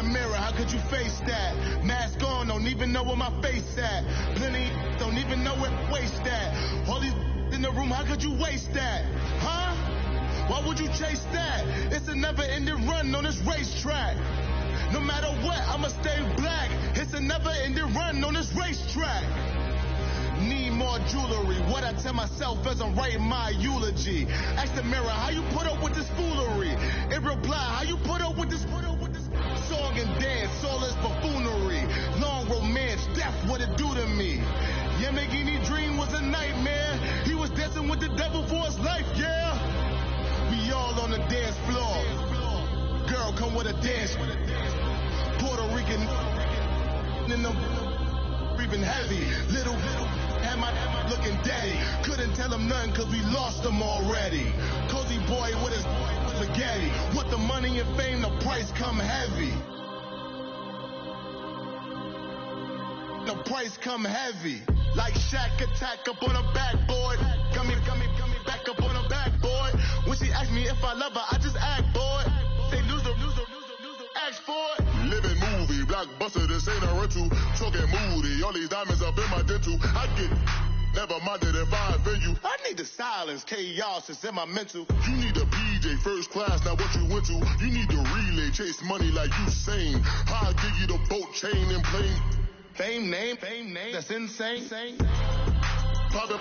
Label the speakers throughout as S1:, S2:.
S1: the mirror, how could you face that? Mask on, don't even know where my face at. Plenty don't even know where waste at. All these in the room, how could you waste that? Huh? Why would you chase that? It's a never-ending run on this racetrack. No matter what, I'ma stay black. It's a never-ending run on this racetrack. Need more jewelry. What I tell myself as I'm writing my eulogy. Ask the mirror, how you put up with this foolery? It reply, how you put up with this song and dance, all this buffoonery. Long romance, death, what it do to me. Yamagini dream was a nightmare. He was dancing with the devil for his life, yeah. We all on the dance floor. Girl, come with a dance. Puerto Rican in them breathing heavy. Little had my looking daddy. Couldn't tell him nothing cause we lost him already. Cozy boy with his spaghetti. With the money and fame, the price come heavy. The price come heavy. Like Shaq attack up on a backboard. Gummy, back up on a backboard. When she asked me if I love her, I just act bored. Say loser, ask for it. Living movie, blockbuster, this ain't a rental. Talking moody, all these diamonds up in my dental. I get never minded if I offend you. I need the silence, chaos is in my mental. You need a PJ, first class, not what you went to. You need the relay, chase money like you sane. I'll give you the boat, chain, and plane. Fame name, that's insane. Private.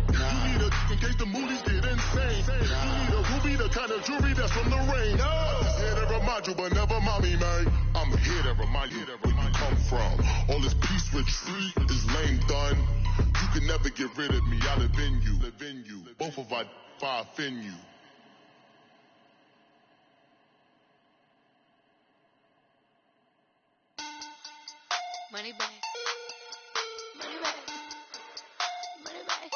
S1: You need a in case the movies get insane. You need a ruby, the kind of jewelry that's from the rain. I'm just here to remind you, but never mind me, man. I'm here to remind you where you come from. All this peace retreat is lame done. You can never get rid of me. I live in you. Both of us, if I offend you.
S2: Money back. Money back. Money back.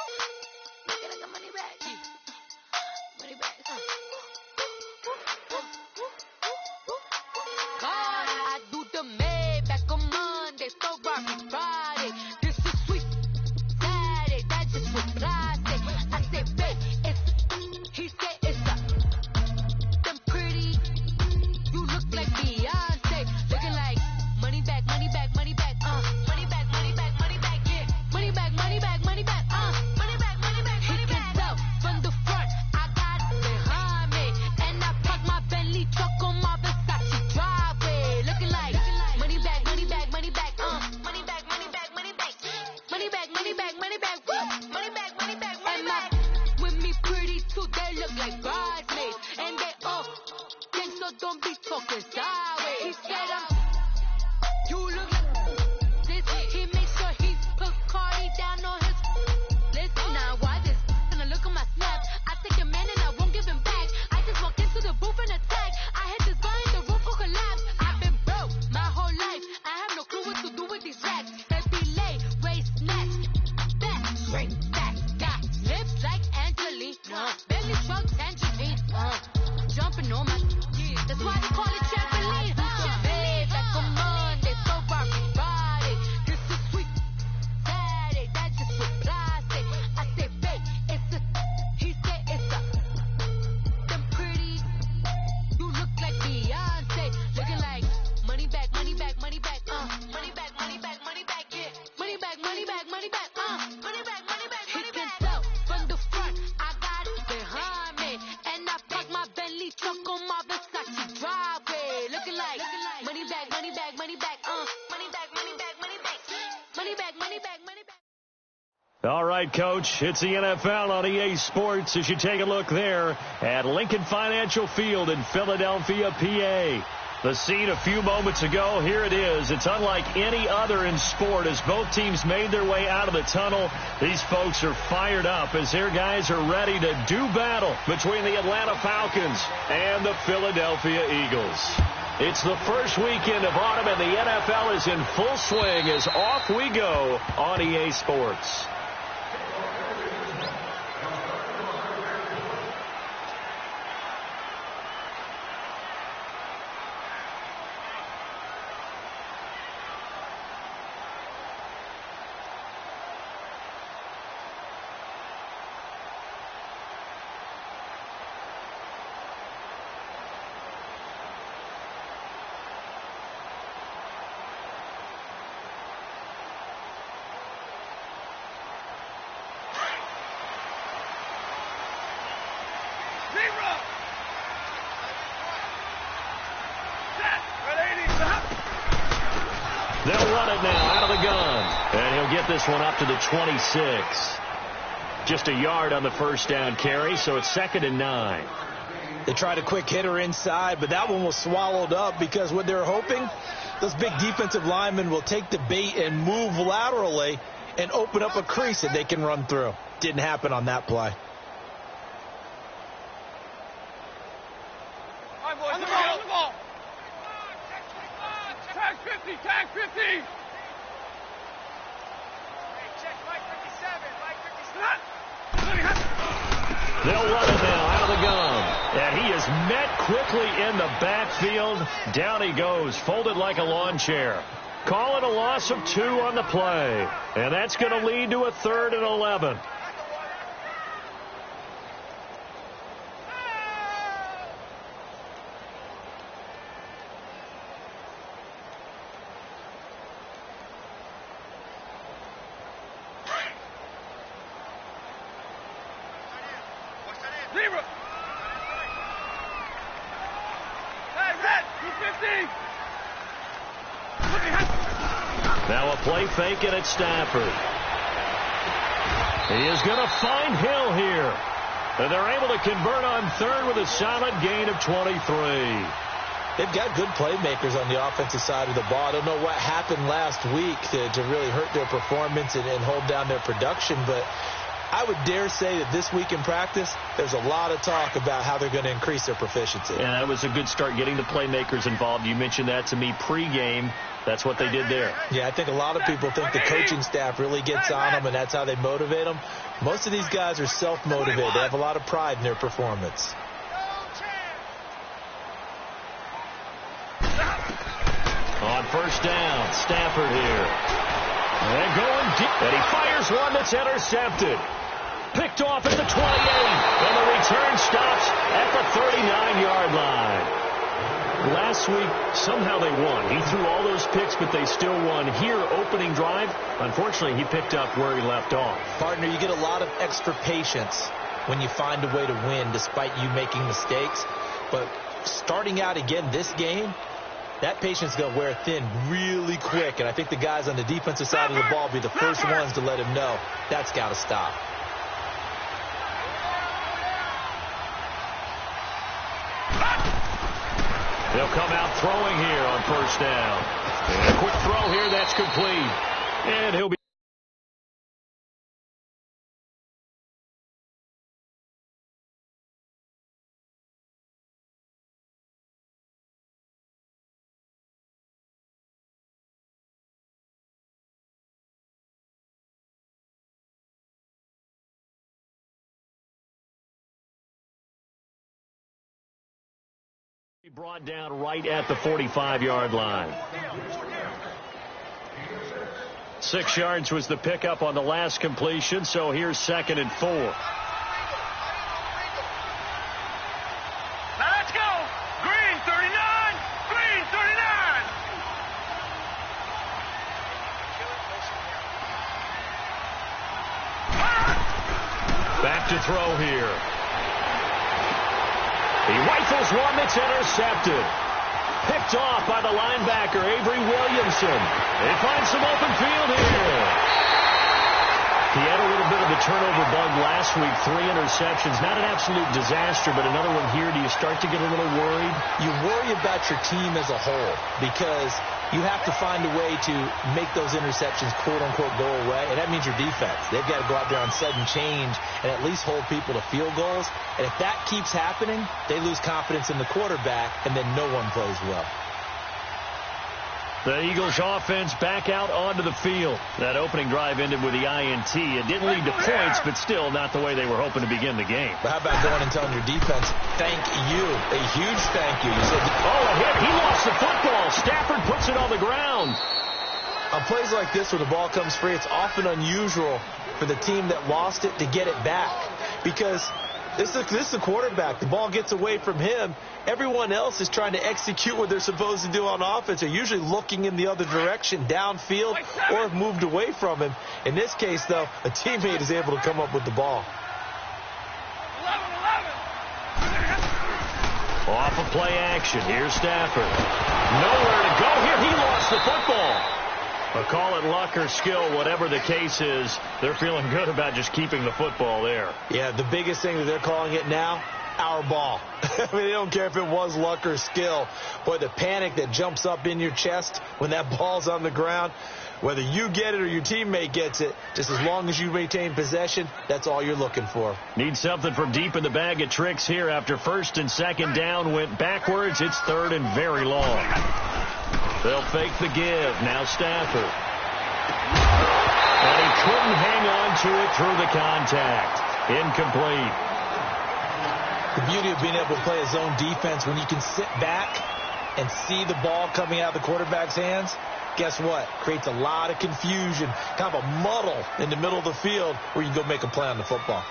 S2: Look at the money back. Money back. God, I do the May back on Monday, so Barbie Friday. This is sweet Saturday, that just was Friday. I said, babe, it's, he said it's a, them pretty, you look like Beyonce, looking like money back, money back, money back, money back, money back, money back, yeah, money back, money back, money back, money back, money back, money back. He can tell from the front, I got it behind me, and I park my Bentley truck on my Versace driveway, looking like money back, money back, money back, money back, money back, money back, money back, money back, money back, woo, money back, money back, money back. With me pretty too, they look like bridesmaids, and they all think so. Don't be talking sideways. He said you look like this. He makes sure he put Cardi down on his list. Now why this? Gonna look at my snap. I take a man and I won't give him back. I just walked into the booth and attack. I hit this guy in the roof will collapse. I've been broke my whole life. I have no clue what to do with these racks. Heavy lay, waist snatch, back, straight back. Got lips like Angelina, belly truck tangerine. Jumping on my, that's why they call it trampoline. Babe, back on Monday, so Barbie Friday. This is sweet Saturday, that just was plastic. I said, babe, it's a, he said it's a, them pretty, you look like Beyonce, looking like money back, money back, money back, money back, money back, money back, yeah, money back, money back, money back, money back, money back, money back. He can tell from the front, I got it behind me, and I park my Bentley truck on my Versace driveway, looking like money back, money back, money back, money back, money back, money back, money back, money back, money back.
S3: All right, Coach, it's the NFL on EA Sports as you take a look there at Lincoln Financial Field in Philadelphia, PA. The scene a few moments ago, here it is. It's unlike any other in sport as both teams made their way out of the tunnel. These folks are fired up as their guys are ready to do battle between the Atlanta Falcons and the Philadelphia Eagles. It's the first weekend of autumn and the NFL is in full swing as off we go on EA Sports. get this one up to the 26. Just a yard on the first down carry, so it's 2nd and 9.
S4: They tried a quick hitter inside, but that one was swallowed up because what they're hoping, those big defensive linemen will take the bait and move laterally and open up a crease that they can run through. Didn't happen on that play.
S5: On the ball. Tag 50, tag 50. Hey, check Mike 57, Mike 57.
S3: They'll run it now out of the gun. And he is met quickly in the backfield. Down he goes, folded like a lawn chair. Call it a loss of 2 on the play. And that's going to lead to a 3rd and 11. Now a play fake and it's Stafford. He is going to find Hill here. And they're able to convert on 3rd with a solid gain of 23.
S4: They've got good playmakers on the offensive side of the ball. I don't know what happened last week to really hurt their performance and hold down their production, but I would dare say that this week in practice, there's a lot of talk about how they're going to increase their proficiency.
S3: And that was a good start, getting the playmakers involved. You mentioned that to me pregame. That's what they did there.
S4: Yeah, I think a lot of people think the coaching staff really gets on them, and that's how they motivate them. Most of these guys are self-motivated. They have a lot of pride in their performance.
S3: On first down, Stafford here. And going deep. And he fires one that's intercepted. Picked off at the 28. And the return stops at the 39-yard line. Last week, somehow they won. He threw all those picks, but they still won. Here, opening drive, unfortunately, he picked up where he left off.
S4: Partner, you get a lot of extra patience when you find a way to win despite you making mistakes. But starting out again this game, that patience is going to wear thin really quick. And I think the guys on the defensive side of the ball will be the first ones to let him know that's got to stop.
S3: They'll come out throwing here on first down. And a quick throw here, that's complete. And he'll be... brought down right at the 45-yard line. 6 yards was the pickup on the last completion, so here's 2nd and 4.
S5: Now let's go. Green 39. Green 39.
S3: Back to throw here. He rifles one that's intercepted. Picked off by the linebacker, Avery Williamson. They find some open field here. He had a little bit of the turnover bug last week. 3 interceptions. Not an absolute disaster, but another one here. Do you start to get a little worried?
S4: You worry about your team as a whole because you have to find a way to make those interceptions, quote-unquote, go away, and that means your defense. They've got to go out there on sudden change and at least hold people to field goals. And if that keeps happening, they lose confidence in the quarterback, and then no one plays well.
S3: The Eagles offense back out onto the field. That opening drive ended with the INT. It didn't lead to points, but still not the way they were hoping to begin the game.
S4: But how about going and telling your defense, thank you, a huge thank you. You said,
S3: oh, a hit. He lost the football. Stafford puts it on the ground.
S4: On plays like this where the ball comes free, it's often unusual for the team that lost it to get it back because this is the quarterback. The ball gets away from him. Everyone else is trying to execute what they're supposed to do on offense. They're usually looking in the other direction, downfield, or have moved away from him. In this case, though, a teammate is able to come up with the ball.
S5: 11.
S3: Off of play action. Here's Stafford. Nowhere to go here. He lost the football. Or call it luck or skill, whatever the case is, they're feeling good about just keeping the football there.
S4: Yeah, the biggest thing that they're calling it now, our ball. I mean, they don't care if it was luck or skill. Boy, the panic that jumps up in your chest when that ball's on the ground, whether you get it or your teammate gets it, just as long as you maintain possession, that's all you're looking for.
S3: Need something from deep in the bag of tricks here after first and second down went backwards. It's third and very long. They'll fake the give. Now Stafford. And he couldn't hang on to it through the contact. Incomplete.
S4: The beauty of being able to play a zone defense when you can sit back and see the ball coming out of the quarterback's hands, guess what? Creates a lot of confusion, kind of a muddle in the middle of the field where you can go make a play on the football.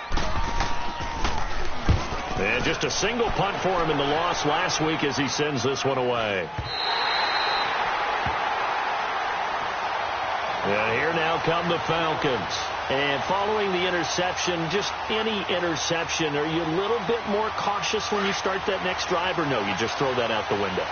S3: And just a single punt for him in the loss last week as he sends this one away. And here now come the Falcons. And following the interception, just any interception, are you a little bit more cautious when you start that next drive, or no, you just throw that out the window?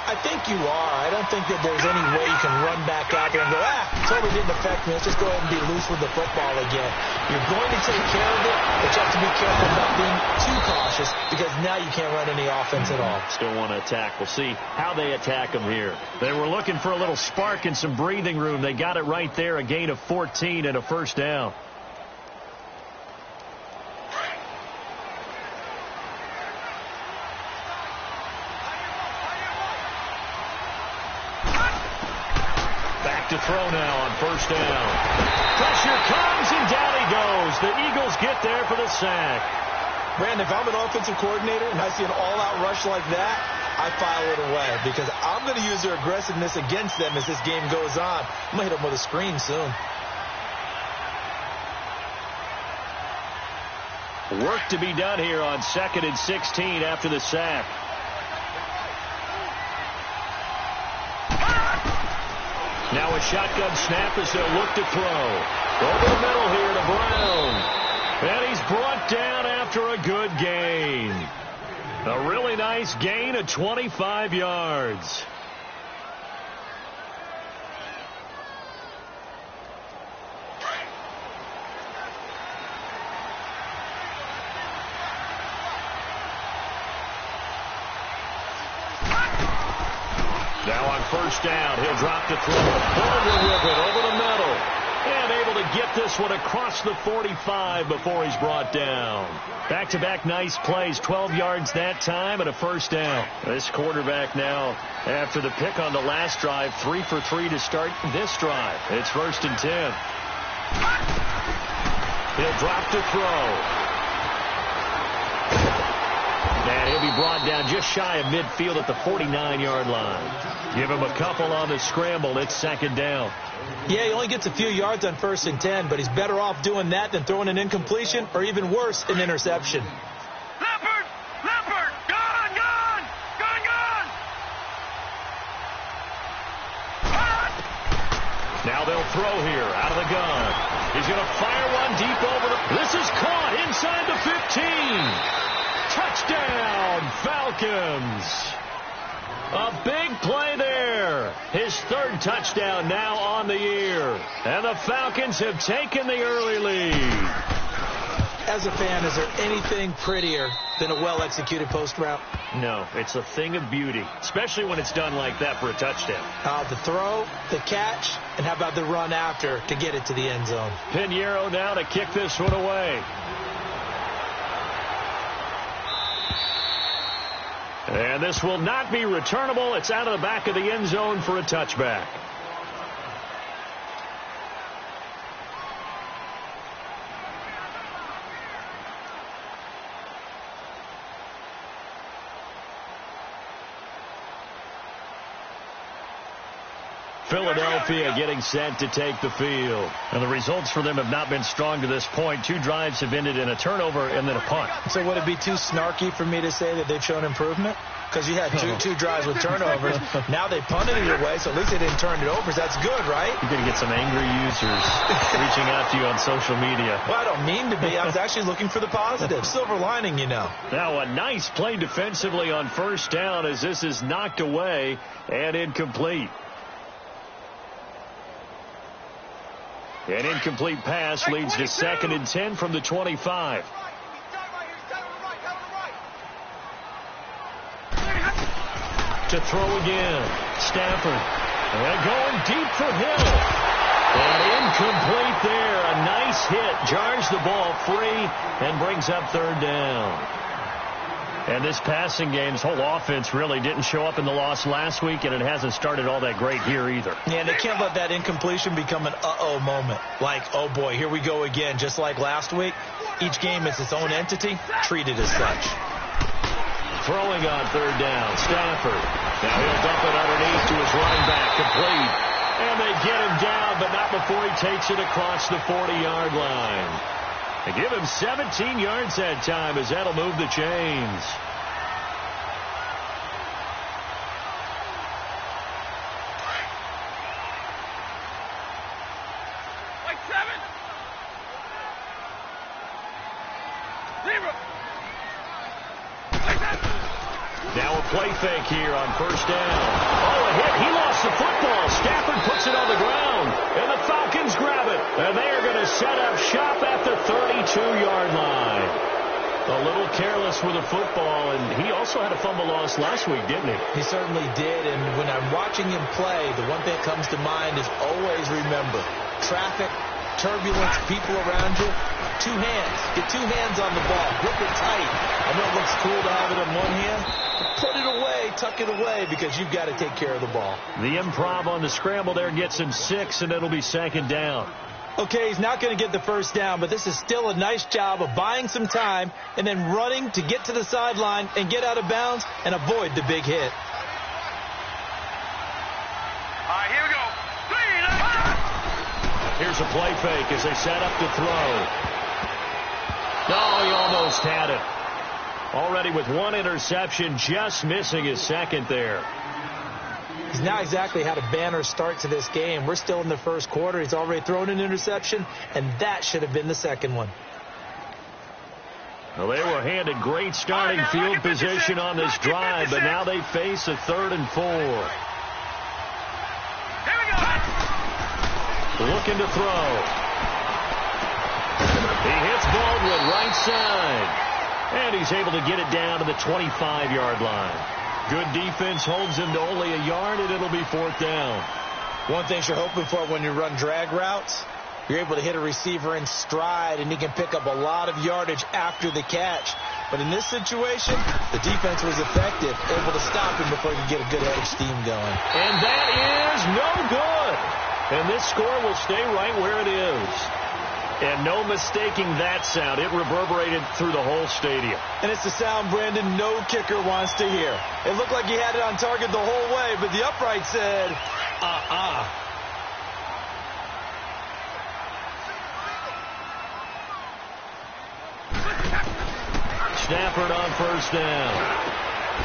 S4: I think you are. I don't think that there's any way you can run back out there and go, totally didn't affect me. Let's just go ahead and be loose with the football again. You're going to take care of it, but you have to be careful about being too cautious because now you can't run any offense at all.
S3: Still want to attack. We'll see how they attack them here. They were looking for a little spark and some breathing room. They got it right there, a gain of 14 and a first down. To throw now on first down. Pressure comes, and down he goes. The Eagles get there for the sack.
S4: Brandon, if I'm an offensive coordinator and I see an all-out rush like that, I file it away because I'm going to use their aggressiveness against them as this game goes on. I'm going to hit them with a screen soon.
S3: Work to be done here on 2nd and 16 after the sack. Now a shotgun snap as they'll look to throw. Over the middle here to Brown. And he's brought down after a good gain. A really nice gain of 25 yards. Now on first down, he'll drop to throw. Forward with it over the middle. And able to get this one across the 45 before he's brought down. Back-to-back nice plays, 12 yards that time and a first down. This quarterback now, after the pick on the last drive, 3 for 3 to start this drive. It's 1st and 10. He'll drop to throw. And he'll be brought down just shy of midfield at the 49-yard line. Give him a couple on the scramble. It's 2nd down.
S4: Yeah, he only gets a few yards on 1st and 10, but he's better off doing that than throwing an incompletion or even worse, an interception.
S5: Leopard! Leopard! Gone! Gone! Gone! Gone!
S3: Now they'll throw here out of the gun. He's going to fire one deep over the... This is caught inside the 15. Touchdown, Falcons. A big play there. His 3rd touchdown now on the year. And the Falcons have taken the early lead.
S4: As a fan, is there anything prettier than a well-executed post route?
S3: No, it's a thing of beauty, especially when it's done like that for a touchdown.
S4: The throw, the catch, and how about the run after to get it to the end zone?
S3: Pinheiro now to kick this one away. And this will not be returnable. It's out of the back of the end zone for a touchback. Philadelphia getting set to take the field. And the results for them have not been strong to this point. 2 drives have ended in a turnover and then a punt.
S4: So would it be too snarky for me to say that they've shown improvement? Because you had two drives with turnovers. Now they punted it your way, so at least they didn't turn it over. So that's good, right?
S3: You're going to get some angry users reaching out to you on social media.
S4: Well, I don't mean to be. I was actually looking for the positive. Silver lining, you know.
S3: Now a nice play defensively on first down as this is knocked away and incomplete. An incomplete pass leads to 2nd and 10 from the 25. To throw again. Stafford. And going deep for Hill. And incomplete there. A nice hit. Jars the ball free and brings up 3rd down. And this passing game's whole offense really didn't show up in the loss last week, and it hasn't started all that great here either.
S4: Yeah, and they can't let that incompletion become an uh-oh moment. Like, oh boy, here we go again. Just like last week, each game is its own entity, treated as such.
S3: Throwing on 3rd down, Stafford. Now he'll dump it underneath to his running back, complete. And they get him down, but not before he takes it across the 40-yard line. They give him 17 yards that time, as that'll move the chains.
S5: Like 7. 0.
S3: Now a play fake here on 1st down. Oh, a hit. He lost the football. Stafford puts it on the ground. And the Falcons grab it. And they are going to set up shop at the 32-yard line. A little careless with the football. And he also had a fumble loss last week, didn't he?
S4: He certainly did. And when I'm watching him play, the one thing that comes to mind is always remember, traffic, turbulence, people around you, 2 hands. Get 2 hands on the ball. Grip it tight. I know it looks cool to have it in one hand. Put it away, tuck it away, because you've got to take care of the ball.
S3: The improv on the scramble there gets him 6, and it'll be 2nd down.
S4: Okay, he's not going to get the 1st down, but this is still a nice job of buying some time and then running to get to the sideline and get out of bounds and avoid the big hit.
S5: All right, here we go. 3.
S3: Here's a play fake as they set up to throw. Oh, he almost had it. Already with 1 interception, just missing his 2nd there.
S4: He's not exactly had a banner start to this game. We're still in the 1st quarter. He's already thrown an interception, and that should have been the 2nd one.
S3: Well, they were handed great starting field position on this drive, but now they face a 3rd and 4.
S5: Here we go.
S3: Looking to throw. He hits Baldwin right side. And he's able to get it down to the 25-yard line. Good defense holds him to only a yard, and it'll be 4th down.
S4: One thing you're hoping for when you run drag routes, you're able to hit a receiver in stride, and he can pick up a lot of yardage after the catch. But in this situation, the defense was effective, able to stop him before he could get a good head of steam going.
S3: And that is no good. And this score will stay right where it is. And no mistaking that sound. It reverberated through the whole stadium.
S4: And it's the sound, Brandon, no kicker wants to hear. It looked like he had it on target the whole way, but the upright said,
S3: Stafford on 1st down.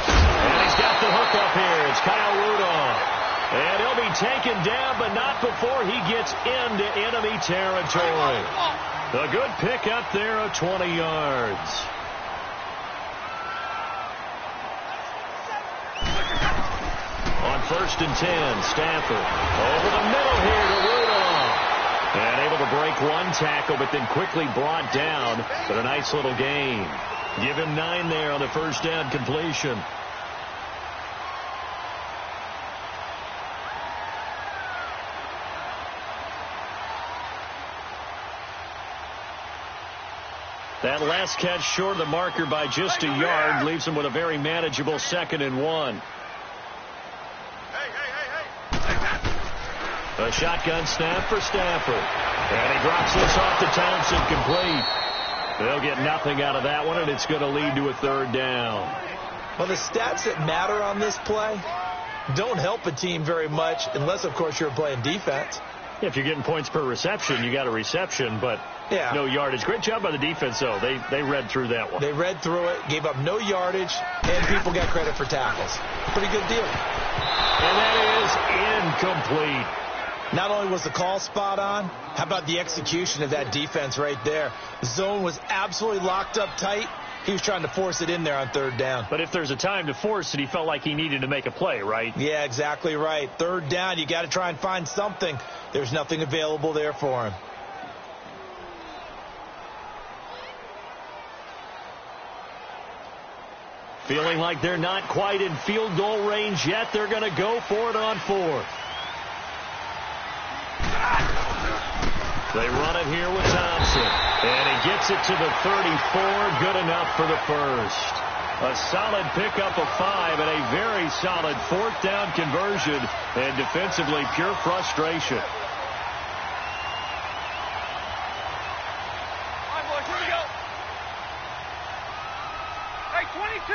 S3: And he's got the hook up here. It's Kyle Rudolph. And he'll be taken down, but not before he gets into enemy territory. A good pick up there of 20 yards. On 1st and 10, Stafford over the middle here to Rudolph. And able to break 1 tackle, but then quickly brought down for a nice little gain. Give him 9 there on the 1st down completion. That last catch short of the marker by just a yard leaves him with a very manageable 2nd and 1. A shotgun snap for Stafford. And he drops this off to Townsend, complete. They'll get nothing out of that one, and it's going to lead to a 3rd down.
S4: Well, the stats that matter on this play don't help a team very much unless, of course, you're playing defense.
S3: If you're getting points per reception, you got a reception, but no yardage. Great job by the defense, though. They read through that one.
S4: They read through it, gave up no yardage, and people got credit for tackles. Pretty good deal.
S3: And that is incomplete.
S4: Not only was the call spot on, how about the execution of that defense right there? The zone was absolutely locked up tight. He was trying to force it in there on 3rd down.
S3: But if there's a time to force it, he felt like he needed to make a play, right?
S4: Yeah, exactly right. 3rd down, you got to try and find something. There's nothing available there for him.
S3: Feeling like they're not quite in field goal range yet. They're going to go for it on 4th. They run it here with Thompson. And he gets it to the 34. Good enough for the first. A solid pickup of 5 and a very solid 4th down conversion. And defensively, pure frustration.
S5: All right, boys, here we go. Hey, 22.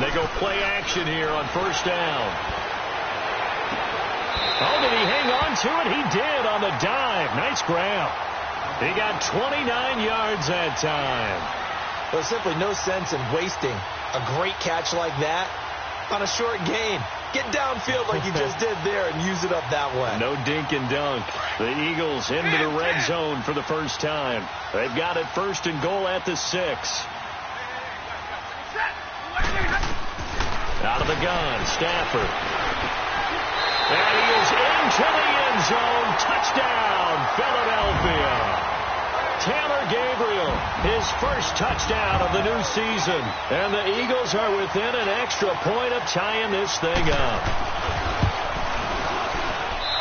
S3: They go play action here on 1st down. Oh, did he hang on to it? He did on the dive. Nice grab. He got 29 yards that time.
S4: There's simply no sense in wasting a great catch like that on a short gain. Get downfield like you just did there and use it up that way.
S3: No dink and dunk. The Eagles into the red zone for the first time. They've got it 1st and goal at the 6. Out of the gun, Stafford. And he is into the end zone. Touchdown, Philadelphia. Taylor Gabriel, his first touchdown of the new season. And the Eagles are within an extra point of tying this thing up.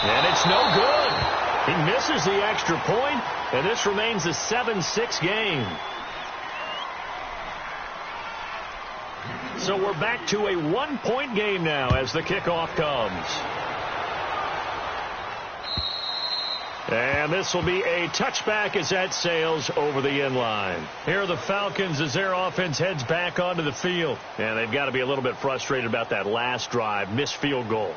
S3: And it's no good. He misses the extra point, and this remains a 7-6 game. So we're back to a 1-point game now as the kickoff comes. And this will be a touchback as that sails over the end line. Here are the Falcons as their offense heads back onto the field. And they've got to be a little bit frustrated about that last drive, missed field goal.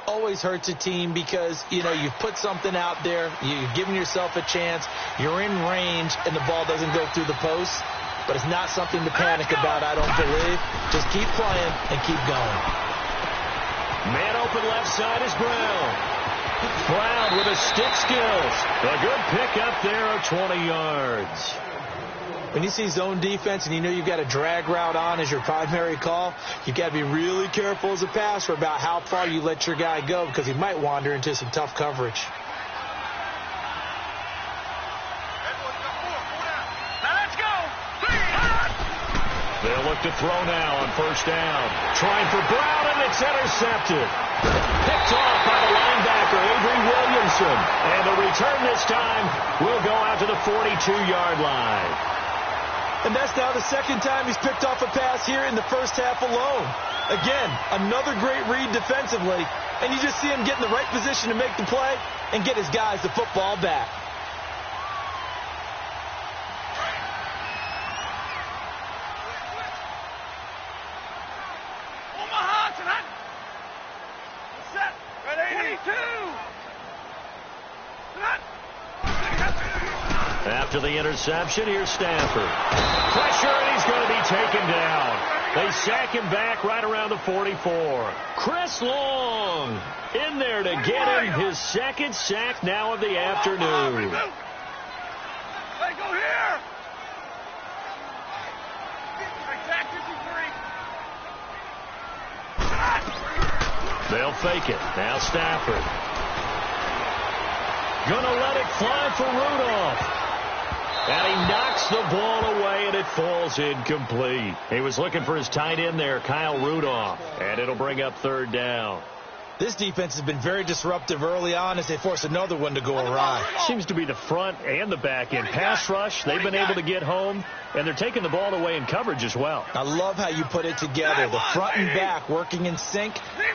S4: Always hurts a team because, you've put something out there, you've given yourself a chance, you're in range, and the ball doesn't go through the post. But it's not something to panic about, I don't believe. Just keep playing and keep going.
S3: Man open left side is Brown. Brown with his stick skills. A good pick up there of 20 yards.
S4: When you see zone defense and you know you've got a drag route on as your primary call, you've got to be really careful as a passer about how far you let your guy go because he might wander into some tough coverage.
S3: They'll look to throw now on 1st down. Trying for Brown, and it's intercepted. Picked off by the linebacker, Avery Williamson. And the return this time will go out to the 42-yard line.
S4: And that's now the second time he's picked off a pass here in the first half alone. Again, another great read defensively. And you just see him get in the right position to make the play and get his guys the football back.
S3: After the interception, here's Stafford. Pressure, and he's going to be taken down. They sack him back right around the 44. Chris Long in there to get him his second sack now of the afternoon.
S5: Hey, go here. Attack 53.
S3: They'll fake it. Now Stafford. Gonna let it fly for Rudolph. And he knocks the ball away, and it falls incomplete. He was looking for his tight end there, Kyle Rudolph. And it'll bring up 3rd down.
S4: This defense has been very disruptive early on as they force another one to go awry.
S3: Seems to be the front and the back end. Pass rush, they've been able to get home, and they're taking the ball away in coverage as well.
S4: I love how you put it together. The front and back working in sync,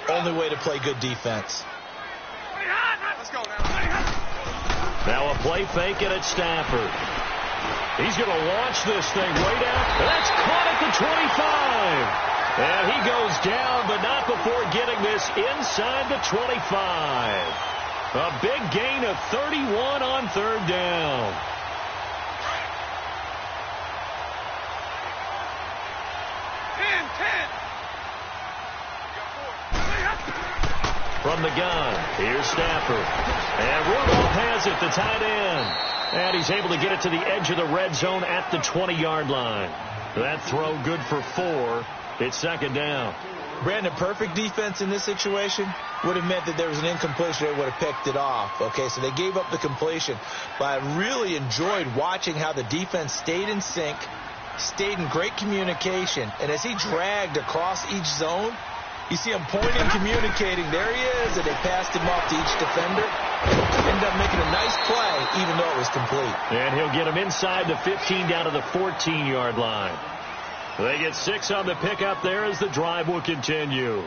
S4: only way to play good defense.
S5: Let's go now.
S3: Now a play fake, and it's Stafford. He's going to launch this thing way down. That's caught at the 25. And he goes down, but not before getting this inside the 25. A big gain of 31 on 3rd down. From the gun, here's Stafford. And Rudolph has it, the tight end. And he's able to get it to the edge of the red zone at the 20-yard line. That throw good for 4. It's 2nd down.
S4: Brandon, perfect defense in this situation would have meant that there was an incompletion. They would have picked it off. Okay, so they gave up the completion. But I really enjoyed watching how the defense stayed in sync, stayed in great communication. And as he dragged across each zone, you see him pointing, communicating. There he is, and they passed him off to each defender. Ended up making a nice play, even though it was complete.
S3: And he'll get him inside the 15 down to the 14-yard line. They get 6 on the pickup there as the drive will continue.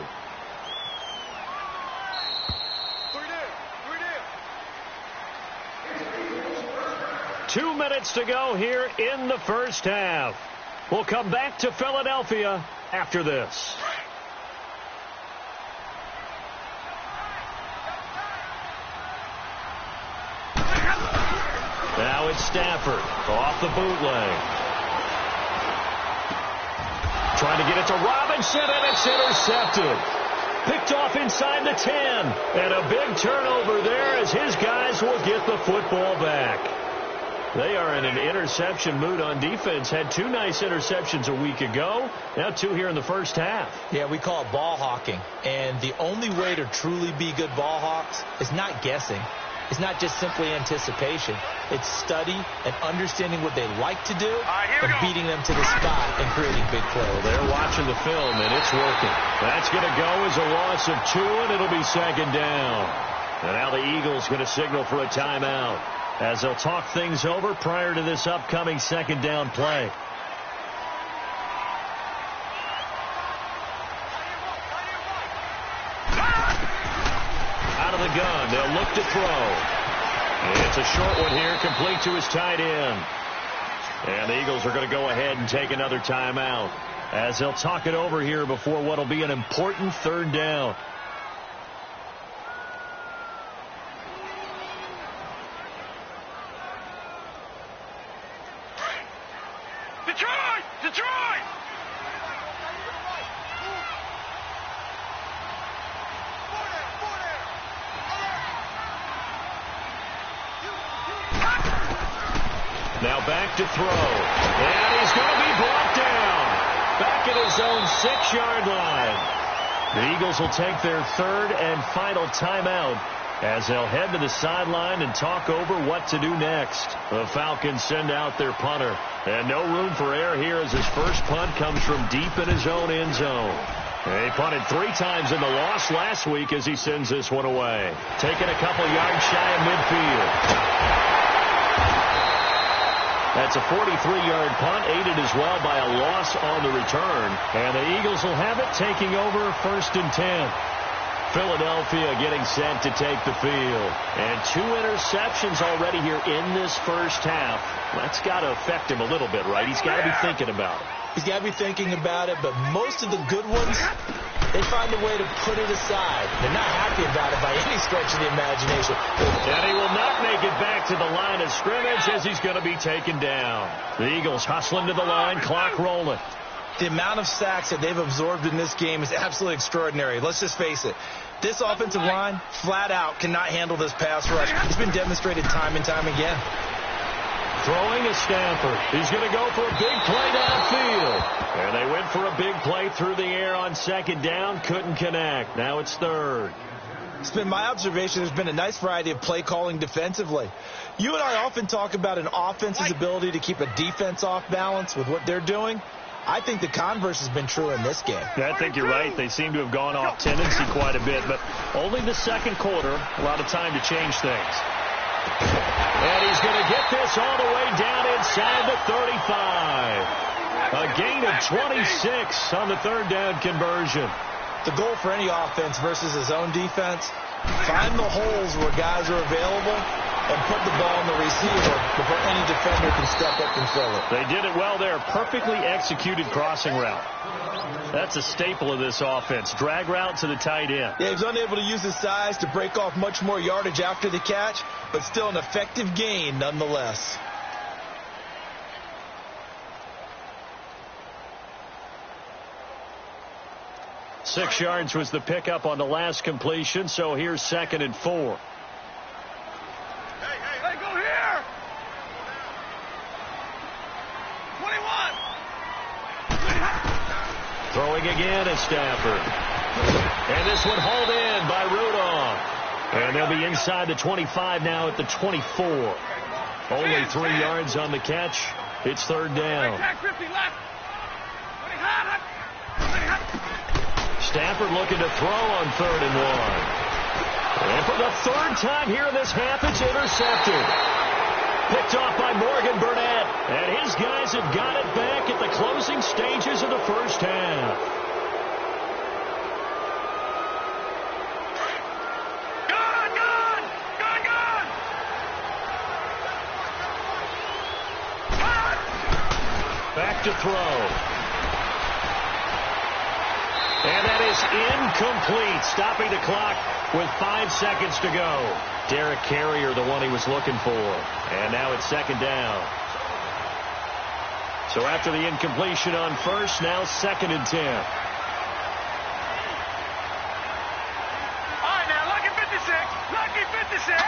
S3: 2 minutes to go here in the first half. We'll come back to Philadelphia after this. Now it's Stafford off the bootleg. Trying to get it to Robinson, and it's intercepted. Picked off inside the 10. And a big turnover there as his guys will get the football back. They are in an interception mood on defense. Had 2 nice interceptions a week ago. Now 2 here in the first half.
S4: Yeah, we call it ball hawking. And the only way to truly be good ball hawks is not guessing. It's not just simply anticipation. It's study and understanding what they like to do and beating them to the spot and creating big plays.
S3: Well, they're watching the film, and it's working. That's going to go as a loss of 2, and it'll be second down. And now the Eagles going to signal for a timeout as they'll talk things over prior to this upcoming second down play. Out of the gun, they'll look to throw. It's a short one here, complete to his tight end. And the Eagles are going to go ahead and take another timeout as they'll talk it over here before what will be an important third down.
S5: Detroit!
S3: Now back to throw. And he's going to be brought down. Back at his own 6-yard line. The Eagles will take their third and final timeout as they'll head to the sideline and talk over what to do next. The Falcons send out their punter. And no room for error here as his first punt comes from deep in his own end zone. He punted 3 times in the loss last week as he sends this one away. Taking a couple yards shy of midfield. That's a 43-yard punt, aided as well by a loss on the return. And the Eagles will have it, taking over 1st and 10. Philadelphia getting set to take the field. And 2 interceptions already here in this first half. That's got to affect him a little bit, right? He's got to be thinking about it.
S4: He's got to be thinking about it, but most of the good ones, they find a way to put it aside. They're not happy about it by any stretch of the imagination.
S3: And he will not make it back to the line of scrimmage as he's going to be taken down. The Eagles hustling to the line, clock rolling.
S4: The amount of sacks that they've absorbed in this game is absolutely extraordinary. Let's just face it. This offensive line, flat out, cannot handle this pass rush. It's been demonstrated time and time again.
S3: Throwing is Stafford. He's going to go for a big play downfield. And they went for a big play through the air on second down. Couldn't connect. Now it's third.
S4: It's been my observation there's been a nice variety of play calling defensively. You and I often talk about an offense's ability to keep a defense off balance with what they're doing. I think the converse has been true in this game.
S3: Yeah, I think you're right. They seem to have gone off tendency quite a bit, but only the second quarter, a lot of time to change things. And he's going to get this all the way down inside the 35. A gain of 26 on the third down conversion.
S4: The goal for any offense versus his own defense, find the holes where guys are available and put the ball in the receiver before any defender can step up and fill it.
S3: They did it well there. Perfectly executed crossing route. That's a staple of this offense. Drag route to the tight end.
S4: Yeah, he was unable to use his size to break off much more yardage after the catch, but still an effective gain nonetheless.
S3: Six yards was the pickup on the last completion, so here's 2nd and 4.
S5: Hey, go here! 21!
S3: Throwing again is Stafford. And this one hauled in by Rudolph. And they'll be inside the 25 now at the 24. Only 3 yards on the catch. It's third down. Stafford looking to throw on 3rd and 1. And for the 3rd time here in this half, it's intercepted. Picked off by Morgan Burnett. And his guys have got it back at the closing stages of the first half. Back to throw. And that is incomplete, stopping the clock with 5 seconds to go. Derek Carrier, the one he was looking for. And now it's 2nd down. So after the incompletion on 1st, now 2nd and 10.
S5: All right, now, lucky 56. Lucky 56.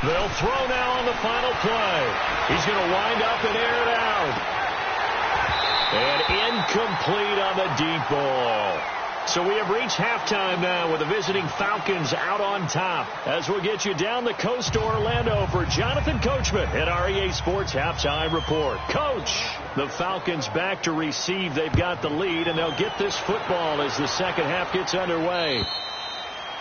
S3: They'll throw now on the final play. He's going to wind up and air it out. And incomplete on the deep ball. So we have reached halftime now with the visiting Falcons out on top. As we'll get you down the coast to Orlando for Jonathan Coachman at our EA Sports Halftime Report. Coach, the Falcons back to receive. They've got the lead, and they'll get this football as the second half gets underway.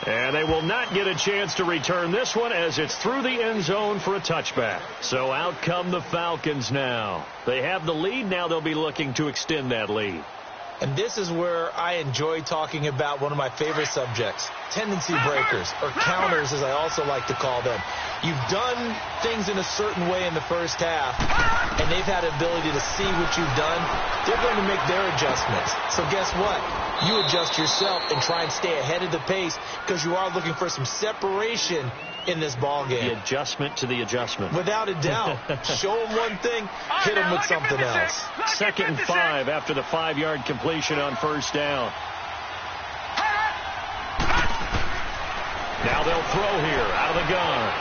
S3: And they will not get a chance to return this one as it's through the end zone for a touchback. So out come the Falcons now. They have the lead. Now they'll be looking to extend that lead.
S4: And this is where I enjoy talking about one of my favorite subjects, tendency breakers, or counters as I also like to call them. You've done things in a certain way in the first half, and they've had the ability to see what you've done. They're going to make their adjustments. So guess what? You adjust yourself and try and stay ahead of the pace because you are looking for some separation in this ball game.
S3: The adjustment to the adjustment.
S4: Without a doubt. Show them one thing, hit them with something else.
S3: 2nd and 5 after the 5-yard completion on 1st down. Now they'll throw here out of the gun.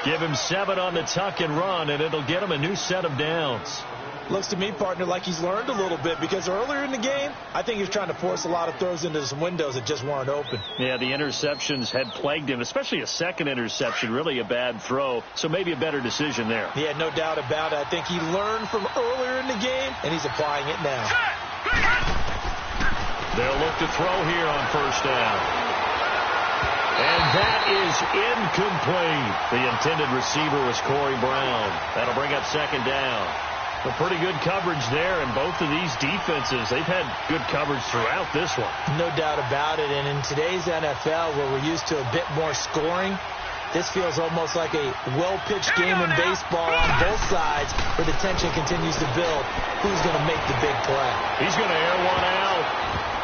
S3: Give him 7 on the tuck and run, and it'll get him a new set of downs.
S4: Looks to me, partner, like he's learned a little bit because earlier in the game, I think he was trying to force a lot of throws into some windows that just weren't open.
S3: Yeah, the interceptions had plagued him, especially a second interception, really a bad throw, so maybe a better decision there.
S4: Yeah, no doubt about it. I think he learned from earlier in the game, and he's applying it now.
S3: They'll look to throw here on 1st down. And that is incomplete. The intended receiver was Corey Brown. That'll bring up 2nd down. A pretty good coverage there, and both of these defenses, they've had good coverage throughout this one.
S4: No doubt about it, and in today's NFL, where we're used to a bit more scoring, this feels almost like a well-pitched game in baseball on both sides, where the tension continues to build. Who's going to make the big play?
S3: He's going to air one out,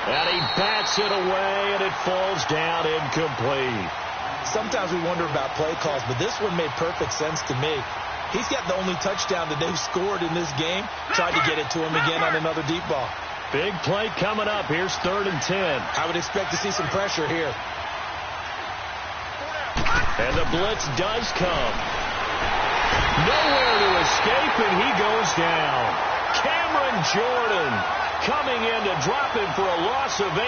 S3: and he bats it away, and it falls down incomplete.
S4: Sometimes we wonder about play calls, but this one made perfect sense to me. He's got the only touchdown that they've scored in this game. Tried to get it to him again on another deep ball.
S3: Big play coming up. Here's 3rd and 10.
S4: I would expect to see some pressure here.
S3: And the blitz does come. Nowhere to escape, and he goes down. Cameron Jordan coming in to drop him for a loss of 8,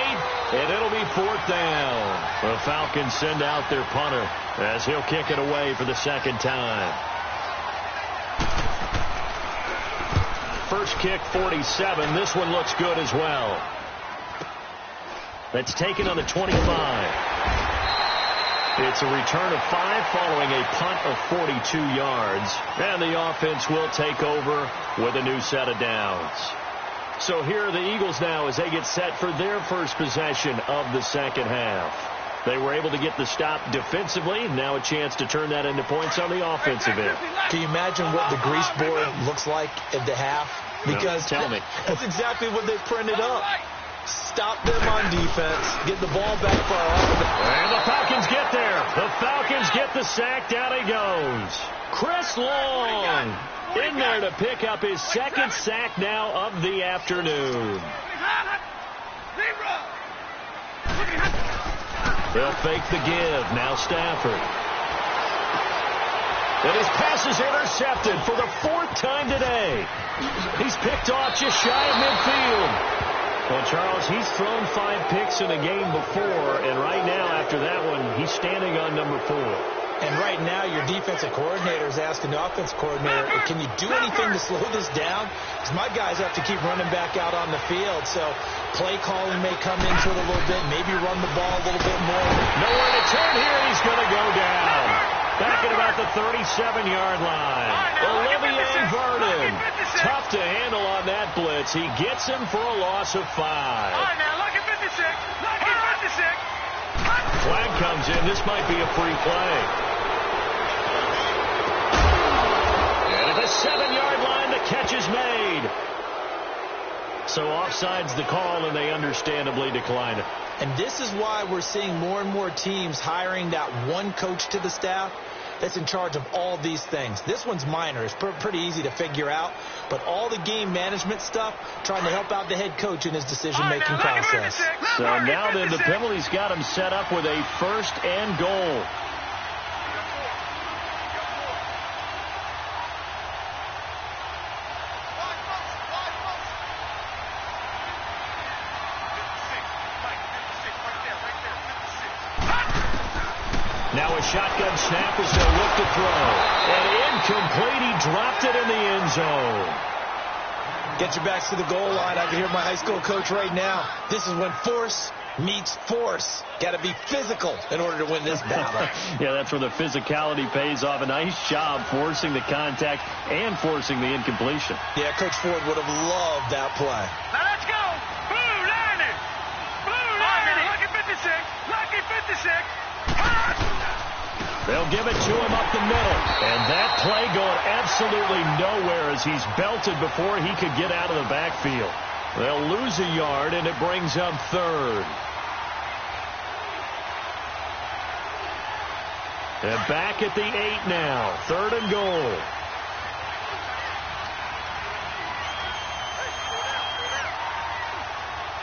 S3: and it'll be 4th down. The Falcons send out their punter as he'll kick it away for the 2nd time. First kick, 47. This one looks good as well. That's taken on the 25. It's a return of 5 following a punt of 42 yards. And the offense will take over with a new set of downs. So here are the Eagles now as they get set for their first possession of the second half. They were able to get the stop defensively. Now a chance to turn that into points on the offensive end.
S4: Can you imagine what the grease board looks like at the half? Because
S3: no, tell me.
S4: That's exactly what they printed up. Stop them on defense. Get the ball back for our offense.
S3: And the Falcons get there. The Falcons get the sack. Down he goes. Chris Long in there to pick up his 2nd sack now of the afternoon. They'll fake the give. Now Stafford. And his pass is intercepted for the 4th time today. He's picked off just shy of midfield. Well, Charles, he's thrown 5 picks in a game before, and right now, after that one, he's standing on number 4.
S4: And right now, your defensive coordinator is asking the offensive coordinator, can you do anything to slow this down? Because my guys have to keep running back out on the field. So play calling may come into it a little bit, maybe run the ball a little bit more.
S3: Nowhere to turn here, and he's going to go down. Back at about the 37-yard line. Olivier Vernon. Tough to handle on that blitz. He gets him for a loss of 5.
S5: All right, now, look at 56. Look at 56.
S3: Flag comes in. This might be a free play. And at the 7-yard line, the catch is made. So offside's the call, and they understandably decline it.
S4: And this is why we're seeing more and more teams hiring that one coach to the staff that's in charge of all these things. This one's minor. It's pretty easy to figure out. But all the game management stuff, trying to help out the head coach in his decision-making process.
S3: So now then, the penalty's got him set up with a 1st and goal. Now a shotgun snap as they'll look to throw. And incomplete. He dropped it in the end zone.
S4: Get your backs to the goal line. I can hear my high school coach right now. This is when force meets force. Got to be physical in order to win this battle.
S3: Yeah, that's where the physicality pays off. A nice job forcing the contact and forcing the incompletion.
S4: Yeah, Coach Ford would have loved that play.
S5: Now let's go. Blue 90. Blue 90. Lucky 56. Lucky 56.
S3: They'll give it to him up the middle. And that play going absolutely nowhere as he's belted before he could get out of the backfield. They'll lose a yard, and it brings up 3rd. And back at the 8 now. 3rd and goal.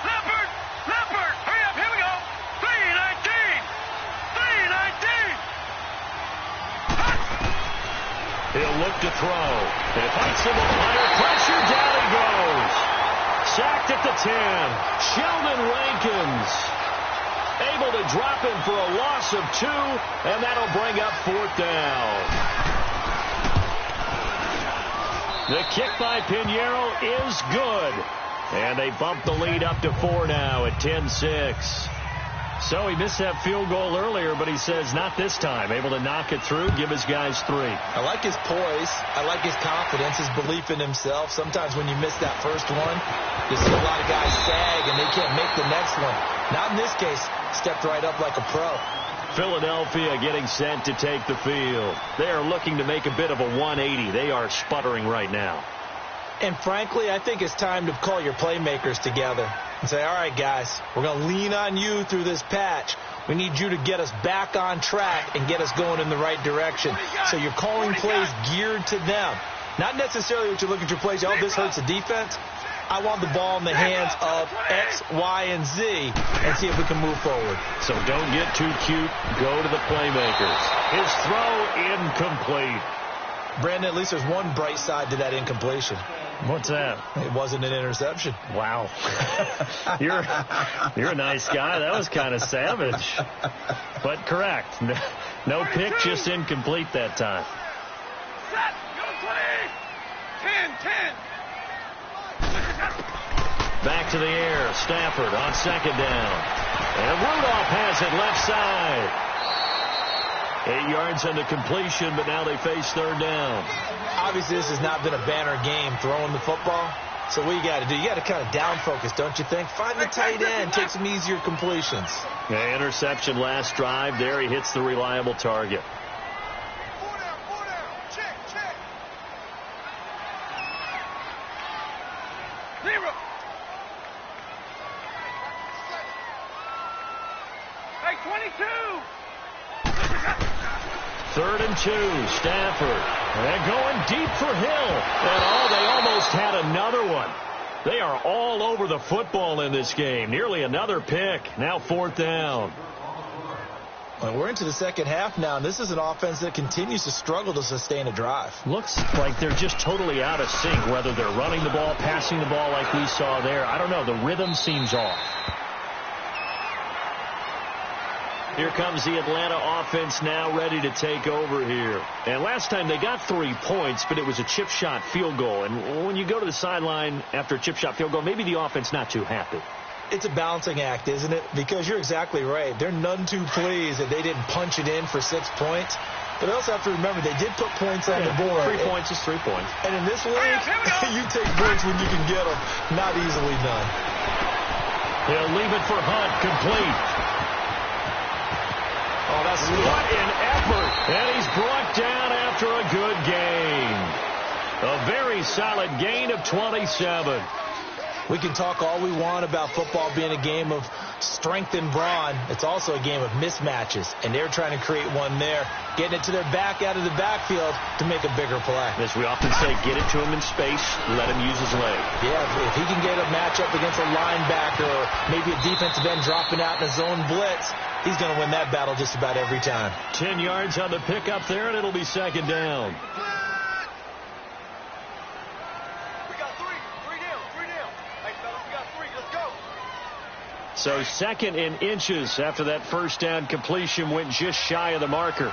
S5: Leopard, hurry up, here we go. 319. 319.
S3: He'll look to throw. It fights him with higher pressure. Down he goes. Sacked at the 10. Sheldon Rankins able to drop him for a loss of 2, and that'll bring up 4th down. The kick by Pinheiro is good. And they bump the lead up to 4 now at 10-6. So he missed that field goal earlier, but he says not this time. Able to knock it through, give his guys 3.
S4: I like his poise. I like his confidence, his belief in himself. Sometimes when you miss that first one, you see a lot of guys sag and they can't make the next one. Not in this case. Stepped right up like a pro.
S3: Philadelphia getting sent to take the field. They are looking to make a bit of a 180. They are sputtering right now.
S4: And frankly, I think it's time to call your playmakers together and say, all right, guys, we're going to lean on you through this patch. We need you to get us back on track and get us going in the right direction. So you're calling plays geared to them. Not necessarily what you look at your plays, oh, this hurts the defense. I want the ball in the hands of X, Y, and Z and see if we can move forward.
S3: So don't get too cute. Go to the playmakers. His throw incomplete.
S4: Brandon, at least there's one bright side to that incompletion.
S3: What's that?
S4: It wasn't an interception.
S3: Wow. You're a nice guy. That was kind of savage. But correct. No pick, just incomplete that time.
S5: Set. Go 20. 10.
S3: Back to the air. Stafford on 2nd down. And Rudolph has it left side. 8 yards on the completion, but now they face 3rd down.
S4: Obviously, this has not been a banner game throwing the football. So what you got to do? You got to kind of down focus, don't you think? Find the tight end, take some easier completions.
S3: Yeah, interception last drive. There he hits the reliable target.
S5: 4 down. Check. 0. Hey, 22.
S3: 3rd and 2. Stafford. And going deep for Hill. And they almost had another one. They are all over the football in this game. Nearly another pick. Now 4th down.
S4: Well, we're into the second half now, and this is an offense that continues to struggle to sustain a drive.
S3: Looks like they're just totally out of sync, whether they're running the ball, passing the ball like we saw there. I don't know. The rhythm seems off. Here comes the Atlanta offense now ready to take over here. And last time they got 3 points, but it was a chip shot field goal. And when you go to the sideline after a chip shot field goal, maybe the offense not too happy.
S4: It's a balancing act, isn't it? Because you're exactly right. They're none too pleased that they didn't punch it in for 6 points. But I also have to remember they did put points on the board.
S3: 3 points is 3 points.
S4: And in this league, you take points when you can get them. Not easily done.
S3: He'll leave it for Hunt, complete. Oh, that's what an effort. And he's brought down after a good gain. A very solid gain of 27.
S4: We can talk all we want about football being a game of strength and brawn. It's also a game of mismatches, and they're trying to create one there, getting it to their back out of the backfield to make a bigger play.
S3: As we often say, get it to him in space, let him use his leg.
S4: Yeah, if he can get a matchup against a linebacker or maybe a defensive end dropping out in a zone blitz, he's going to win that battle just about every time.
S3: 10 yards on the pickup there, and it'll be second down. So second in inches after that first down completion went just shy of the marker.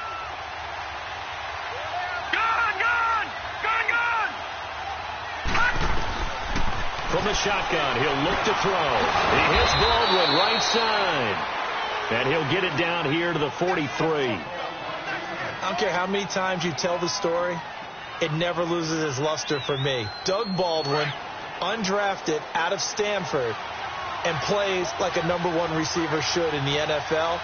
S5: Gone!
S3: From the shotgun, he'll look to throw. He hits Baldwin right side. And he'll get it down here to the 43.
S4: I don't care how many times you tell the story, it never loses its luster for me. Doug Baldwin, undrafted out of Stanford, and plays like a #1 receiver should in the NFL.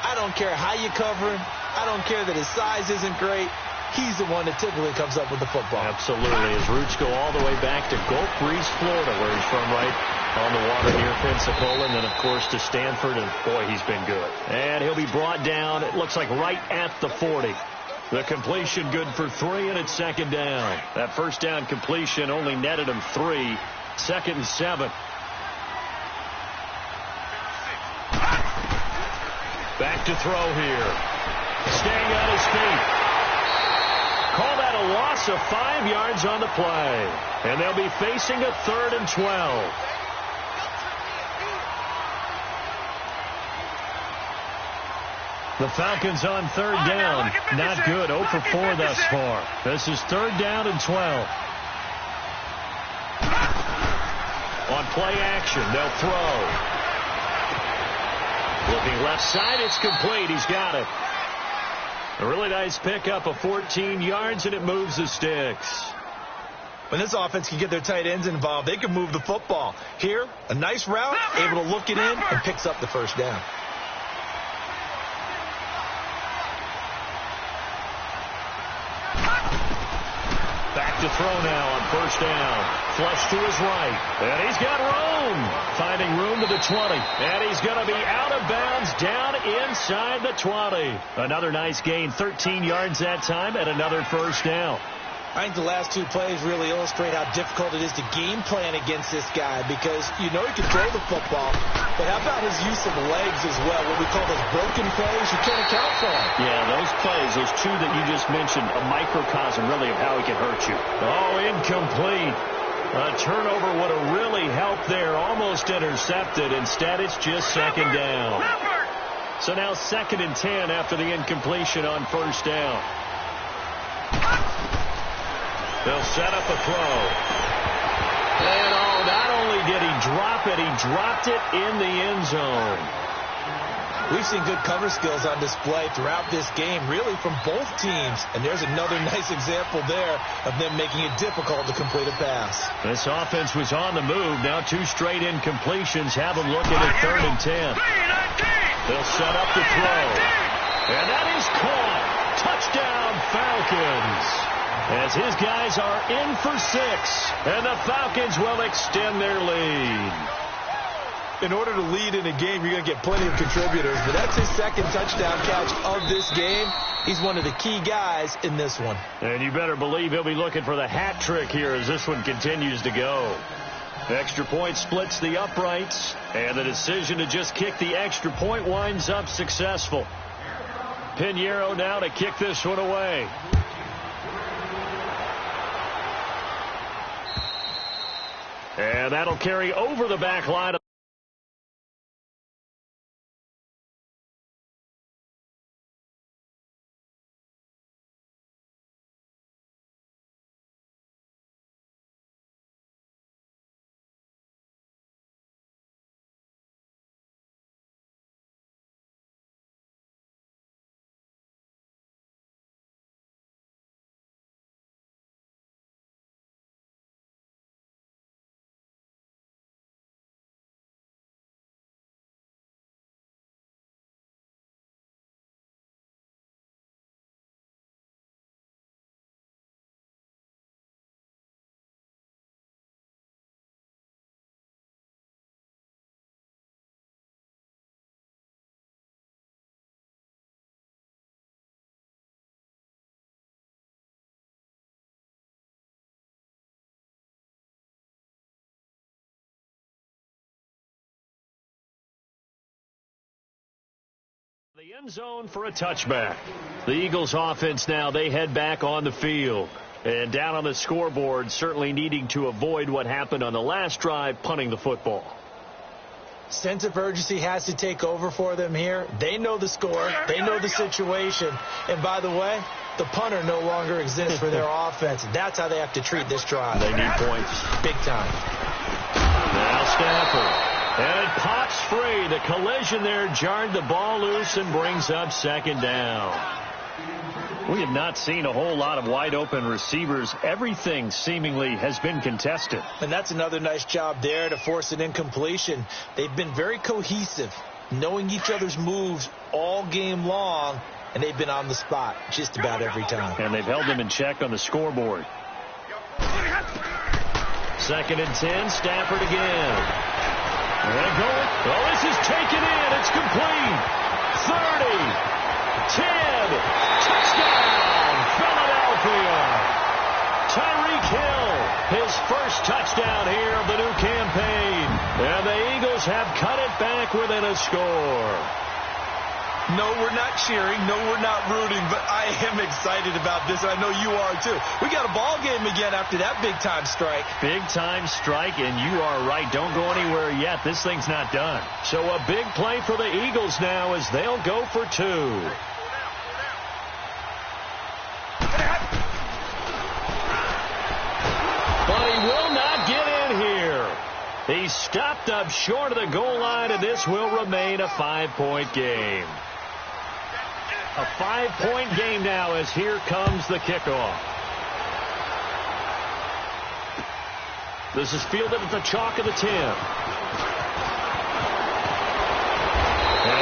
S4: I don't care how you cover him. I don't care that his size isn't great. He's the one that typically comes up with the football.
S3: Absolutely. His roots go all the way back to Gulf Breeze, Florida, where he's from, right on the water near Pensacola, and then, of course, to Stanford, and, boy, he's been good. And he'll be brought down, it looks like, right at the 40. The completion good for 3, and it's second down. That first down completion only netted him 3. Second and 7. Back to throw here. Staying on his feet. Call that a loss of 5 yards on the play. And they'll be facing a 3rd and 12. The Falcons on third down. Not good. 0 for 4 thus far. This is 3rd down and 12. On play action, they'll throw. Looking left side, it's complete. He's got it. A really nice pickup of 14 yards, and it moves the sticks.
S4: When this offense can get their tight ends involved, they can move the football. Here, a nice route, able to look it in, and picks up the first down.
S3: Back to throw now on first down. Flush to his right. And he's got room. Finding room to the 20. And he's going to be out of bounds down inside the 20. Another nice gain. 13 yards that time and another first down.
S4: I think the last 2 plays really illustrate how difficult it is to game plan against this guy because you know he can throw the football, but how about his use of legs as well? What we call those broken plays, you can't account for them.
S3: Yeah, those plays, those 2 that you just mentioned, a microcosm really of how he can hurt you. Oh, incomplete. A turnover would have really helped there, almost intercepted. Instead, it's just second down. So now 2nd and 10 after the incompletion on first down. They'll set up a throw. And not only did he drop it, he dropped it in the end zone.
S4: We've seen good cover skills on display throughout this game, really from both teams. And there's another nice example there of them making it difficult to complete a pass.
S3: This offense was on the move. Now 2 straight incompletions have them looking at 3rd and 10. They'll set up the throw. And that is caught. Touchdown, Falcons. As his guys are in for 6. And the Falcons will extend their lead.
S4: In order to lead in a game, you're going to get plenty of contributors. But that's his 2nd touchdown catch of this game. He's one of the key guys in this one.
S3: And you better believe he'll be looking for the hat trick here as this one continues to go. Extra point splits the uprights. And the decision to just kick the extra point winds up successful. Pinheiro now to kick this one away. And that'll carry over the back line. The end zone for a touchback. The Eagles offense now, they head back on the field. And down on the scoreboard, certainly needing to avoid what happened on the last drive, punting the football.
S4: Sense of urgency has to take over for them here. They know the score. They know the situation. And by the way, the punter no longer exists for their offense. That's how they have to treat this drive.
S3: They need points.
S4: Big time.
S3: Now Stafford. And it pops free. The collision there jarred the ball loose and brings up second down. We have not seen a whole lot of wide open receivers. Everything seemingly has been contested.
S4: And that's another nice job there to force an incompletion. They've been very cohesive, knowing each other's moves all game long, and they've been on the spot just about every time.
S3: And they've held them in check on the scoreboard. 2nd and 10, Stafford again. And going. Oh, this is taken in. It's complete. 30. 10. Touchdown, Philadelphia. Tyreek Hill, his first touchdown here of the new campaign. And the Eagles have cut it back within a score.
S4: No, we're not cheering. No, we're not rooting. But I am excited about this. I know you are, too. We got a ball game again after that big-time strike.
S3: Big-time strike, and you are right. Don't go anywhere yet. This thing's not done. So a big play for the Eagles now as they'll go for 2. But he will not get in here. He's stopped up short of the goal line, and this will remain a 5-point game. A 5-point game now as here comes the kickoff. This is fielded at the chalk of the 10. And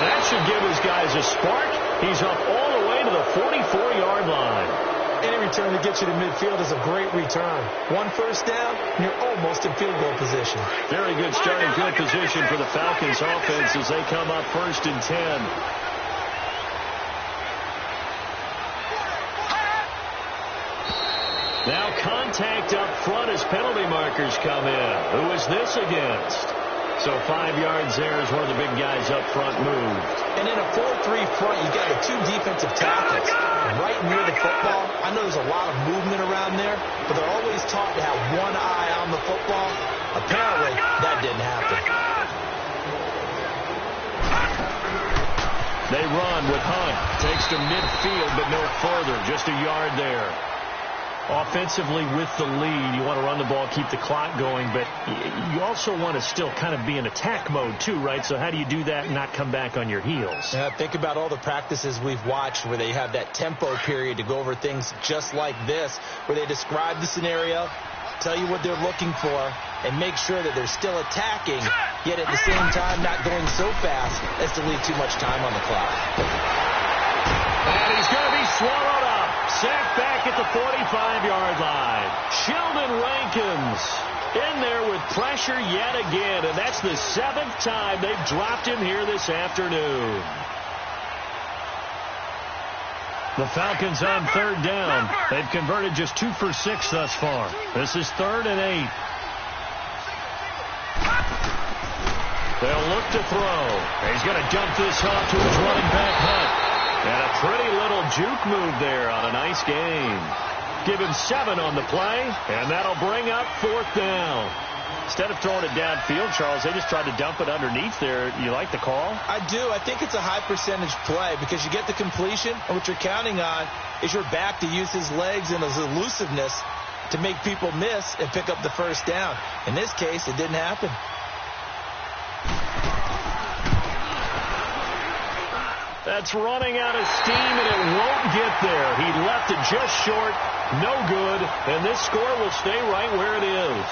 S3: that should give his guys a spark. He's up all the way to the 44-yard line.
S4: Any return that gets you to midfield is a great return. 1 first down, and you're almost in field goal position.
S3: Very good starting field position for the Falcons offense as they come up 1st and 10. Now contact up front as penalty markers come in. Who is this against? So 5 yards there as one of the big guys up front moved.
S4: And in a 4-3 front, you've got the 2 defensive tackles right near the football. I know there's a lot of movement around there, but they're always taught to have one eye on the football. Apparently, that didn't happen.
S3: They run with Hunt. Takes to midfield, but no further. Just a yard there. Offensively with the lead, you want to run the ball, keep the clock going, but you also want to still kind of be in attack mode too, right? So how do you do that and not come back on your heels?
S4: Yeah, think about all the practices we've watched where they have that tempo period to go over things just like this, where they describe the scenario, tell you what they're looking for, and make sure that they're still attacking, yet at the same time not going so fast as to leave too much time on the clock.
S3: And he's going to be swallowed up. Sacked back at the 45-yard line. Sheldon Rankins in there with pressure yet again, and that's the 7th time they've dropped him here this afternoon. The Falcons on 3rd down. They've converted just 2 for 6 thus far. This is 3rd and 8. They'll look to throw. He's going to dump this off to his running back, Hunt. And a pretty little juke move there on a nice game. Give him 7 on the play, and that'll bring up 4th down. Instead of throwing it downfield, Charles, they just tried to dump it underneath there. You like the call?
S4: I do. I think it's a high percentage play because you get the completion, and what you're counting on is your back to use his legs and his elusiveness to make people miss and pick up the 1st down. In this case, it didn't happen.
S3: That's running out of steam, and it won't get there. He left it just short. No good. And this score will stay right where it is.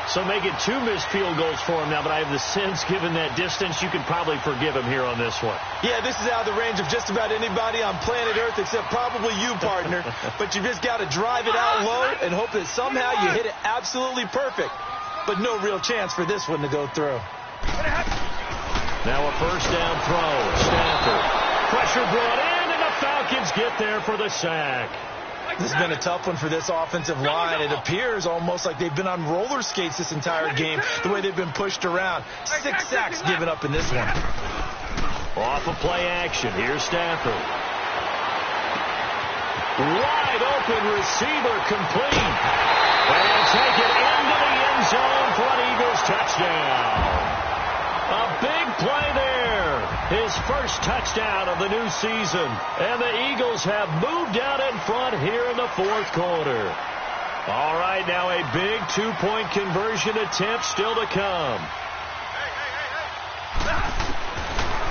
S3: So make it 2 missed field goals for him now, but I have the sense, given that distance, you could probably forgive him here on this one.
S4: Yeah, this is out of the range of just about anybody on planet Earth except probably you, partner. But you just got to drive it out low and hope that somehow you hit it absolutely perfect. But no real chance for this one to go through.
S3: Now a 1st down throw. Stafford. Pressure brought in, and the Falcons get there for the sack.
S4: This has been a tough one for this offensive line. It appears almost like they've been on roller skates this entire game, the way they've been pushed around. 6 sacks given up in this one.
S3: Off of play action. Here's Stafford. Wide open receiver complete. And take it into the end zone for an Eagles touchdown. A big play there. His first touchdown of the new season. And the Eagles have moved out in front here in the 4th quarter. All right, now a big 2-point conversion attempt still to come.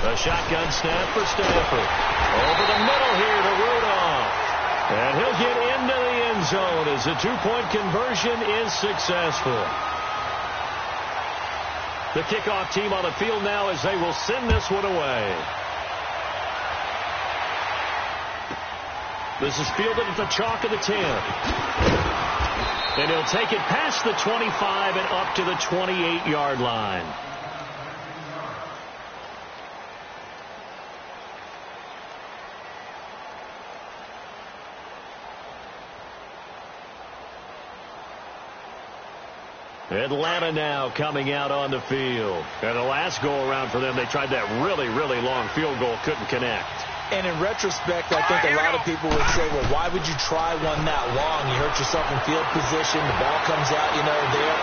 S3: The shotgun snap for Stafford. Over the middle here to Rudolph. And he'll get into the end zone as the 2-point conversion is successful. The kickoff team on the field now as they will send this one away. This is fielded at the chalk of the 10. And he'll take it past the 25 and up to the 28-yard line. Atlanta now coming out on the field. And the last go-around for them, they tried that really, really long field goal, couldn't connect.
S4: And in retrospect, I think a lot of people would say, well, why would you try one that long? You hurt yourself in field position. The ball comes out, there.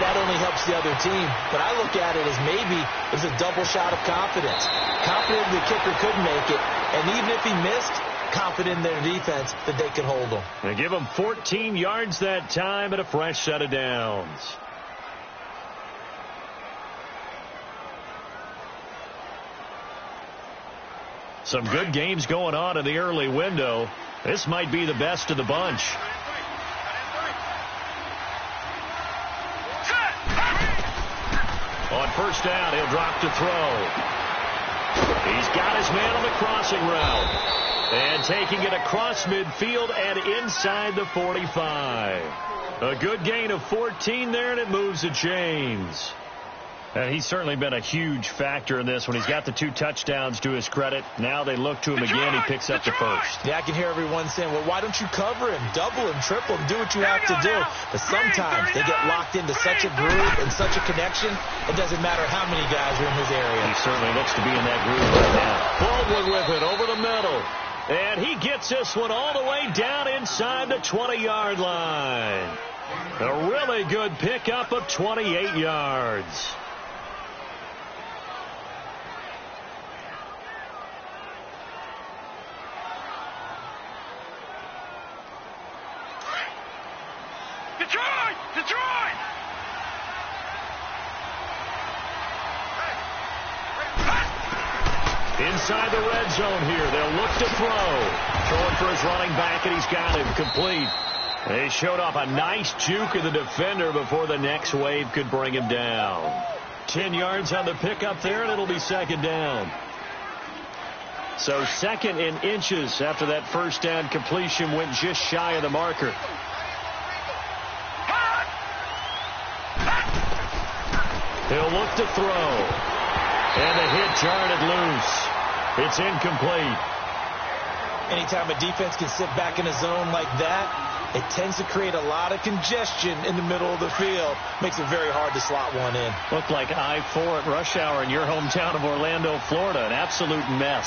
S4: That only helps the other team. But I look at it as maybe it was a double shot of confidence. Confident the kicker could make it. And even if he missed, confident in their defense that they could hold them.
S3: They give them 14 yards that time and a fresh set of downs. Some good games going on in the early window. This might be the best of the bunch. On 1st down, he'll drop to throw. He's got his man on the crossing route. And taking it across midfield and inside the 45. A good gain of 14 there, and it moves the chains. And he's certainly been a huge factor in this when he's got the 2 touchdowns to his credit. Now they look to him again. He picks up the 1st.
S4: Yeah, I can hear everyone saying, well, why don't you cover him, double him, triple him, do what you have to do. But sometimes they get locked into such a groove and such a connection, it doesn't matter how many guys are in his area.
S3: He certainly looks to be in that groove right now. Baldwin with it over the middle. And he gets this one all the way down inside the 20-yard line. A really good pickup of 28 yards.
S5: Detroit! Detroit!
S3: Inside the red zone here. They'll look to throw. Throwing for his running back, and he's got him complete. They showed off a nice juke of the defender before the next wave could bring him down. 10 yards on the pickup there, and it'll be 2nd down. So 2nd in inches after that 1st down completion went just shy of the marker. He'll look to throw. And the hit jarred loose. It's incomplete.
S4: Anytime a defense can sit back in a zone like that, it tends to create a lot of congestion in the middle of the field. Makes it very hard to slot one in.
S3: Looked like I-4 at rush hour in your hometown of Orlando, Florida. An absolute mess.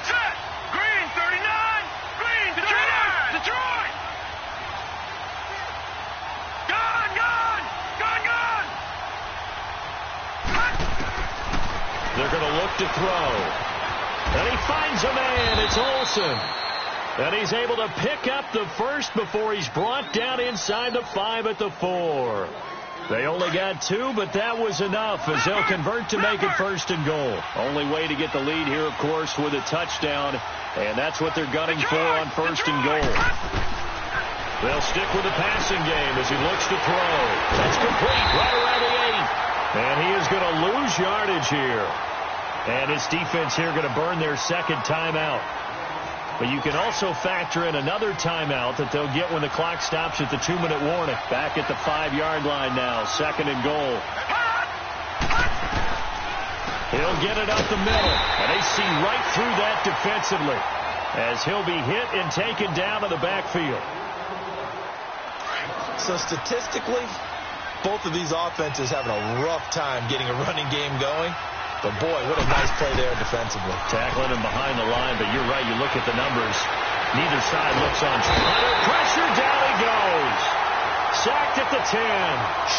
S5: Set!
S3: They're going to look to throw. And he finds a man. It's Olsen. And he's able to pick up the first before he's brought down inside the 5 at the 4. They only got 2, but that was enough as they'll convert to make it 1st and goal. Only way to get the lead here, of course, with a touchdown. And that's what they're gunning for on 1st and goal. They'll stick with the passing game as he looks to throw. That's complete right around the 8. And he is going to lose yardage here. And his defense here going to burn their second timeout. But you can also factor in another timeout that they'll get when the clock stops at the 2-minute warning. Back at the 5-yard line now, 2nd and goal. He'll get it up the middle, and they see right through that defensively as he'll be hit and taken down to the backfield.
S4: So statistically, both of these offenses having a rough time getting a running game going. But, boy, what a nice play there defensively.
S3: Tackling him behind the line, but you're right. You look at the numbers. Neither side looks on. Under pressure, down he goes. Sacked at the 10.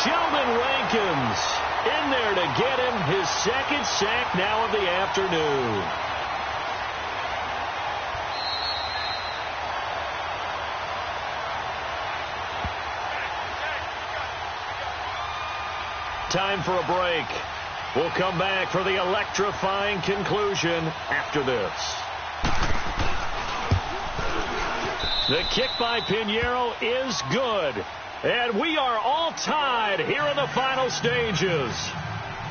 S3: Sheldon Rankins in there to get him his second sack now of the afternoon. Time for a break. We'll come back for the electrifying conclusion after this. The kick by Pinheiro is good. And we are all tied here in the final stages.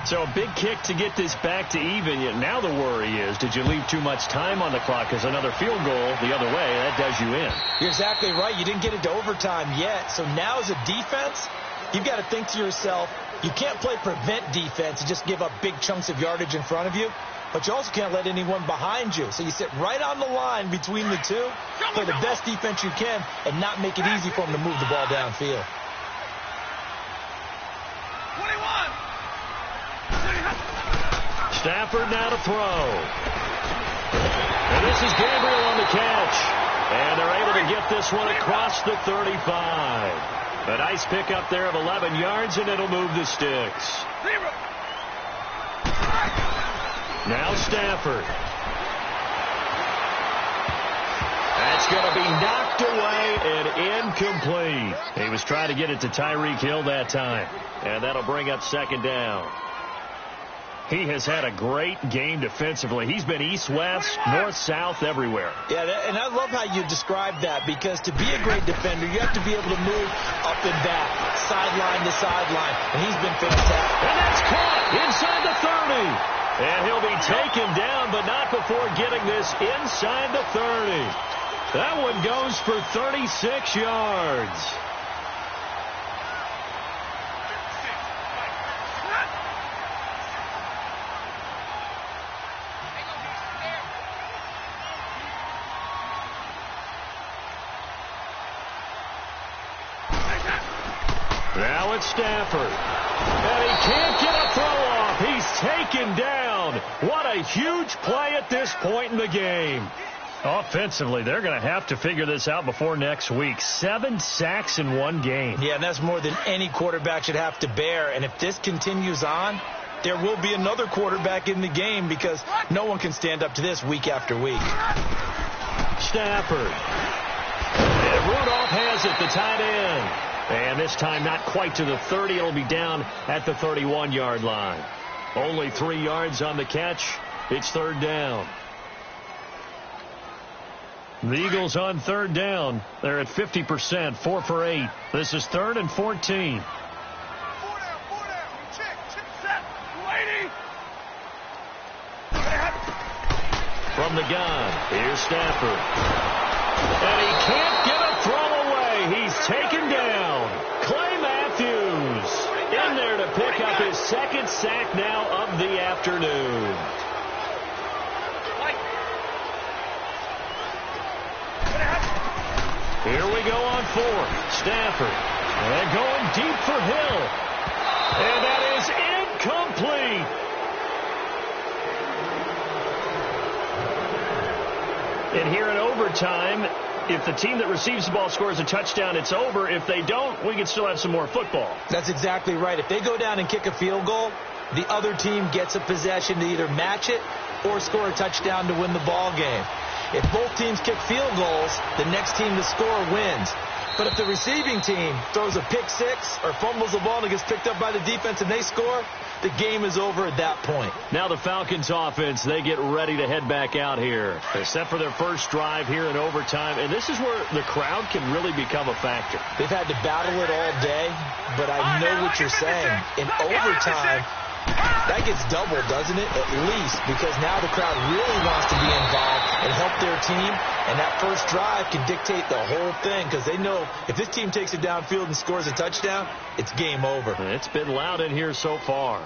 S3: So a big kick to get this back to even. Yet now the worry is, did you leave too much time on the clock? Because another field goal the other way, that does you in.
S4: You're exactly right. You didn't get into overtime yet. So now as a defense, you've got to think to yourself, you can't play prevent defense and just give up big chunks of yardage in front of you, but you also can't let anyone behind you. So you sit right on the line between the two, play the best defense you can, and not make it easy for them to move the ball downfield.
S5: 21.
S3: Stafford now to throw. And this is Gabriel on the catch. And they're able to get this one across the 35. A nice pickup there of 11 yards, and it'll move the sticks. Now Stafford. That's going to be knocked away and incomplete. He was trying to get it to Tyreek Hill that time. And that'll bring up 2nd down. He has had a great game defensively. He's been east-west, north-south, everywhere.
S4: Yeah, and I love how you described that, because to be a great defender, you have to be able to move up and back, sideline to sideline, and he's been fantastic.
S3: And that's caught inside the 30. And he'll be taken down, but not before getting this inside the 30. That one goes for 36 yards. Now it's Stafford. And he can't get a throw off. He's taken down. What a huge play at this point in the game. Offensively, they're going to have to figure this out before next week. 7 sacks in one game.
S4: Yeah, and that's more than any quarterback should have to bear. And if this continues on, there will be another quarterback in the game, because no one can stand up to this week after week.
S3: Stafford. And Rudolph has it, the tight end. And this time not quite to the 30. It'll be down at the 31-yard line. Only 3 yards on the catch. It's 3rd down. The Eagles on 3rd down. They're at 50%, 4 for 8. This is 3rd and 14.
S5: 4 down. Check, set. Lady.
S3: From the gun, here's Stafford. And he can't get a throw away. He's taken down. Clay Matthews in there to pick up his 2nd sack now of the afternoon. Here we go on 4th. Stafford. And going deep for Hill. And that is incomplete. And here in overtime, if the team that receives the ball scores a touchdown, it's over. If they don't, we can still have some more football.
S4: That's exactly right. If they go down and kick a field goal, the other team gets a possession to either match it or score a touchdown to win the ball game. If both teams kick field goals, the next team to score wins. But if the receiving team throws a pick six or fumbles the ball and it gets picked up by the defense and they score, the game is over at that point.
S3: Now the Falcons offense, they get ready to head back out here. They're set for their first drive here in overtime, and this is where the crowd can really become a factor.
S4: They've had to battle it all day, but I know what you're saying. In overtime, that gets doubled, doesn't it? At least, because now the crowd really wants to be involved and help their team, and that first drive can dictate the whole thing because they know if this team takes it downfield and scores a touchdown, it's game over.
S3: It's been loud in here so far.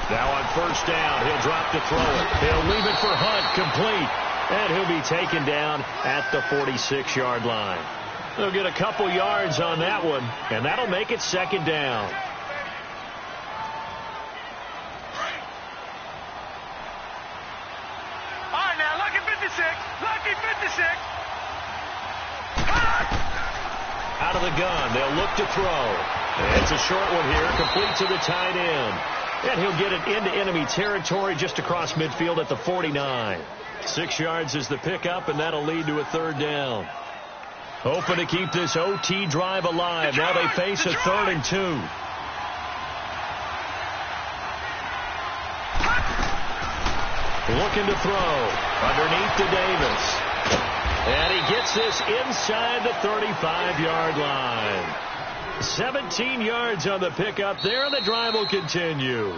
S3: Now on first down, he'll drop to throw it. He'll leave it for Hunt, complete. And he'll be taken down at the 46-yard line. They'll get a couple yards on that one, and that'll make it second down.
S5: All right, now, lucky 56. Lucky 56.
S3: Out of the gun, they'll look to throw. It's a short one here, complete to the tight end. And he'll get it into enemy territory just across midfield at the 49. 6 yards is the pickup, and that'll lead to a third down. Hoping to keep this OT drive alive. Now they face a 3rd and 2. Looking to throw. Underneath to Davis. And he gets this inside the 35-yard line. 17 yards on the pickup there, and the drive will continue.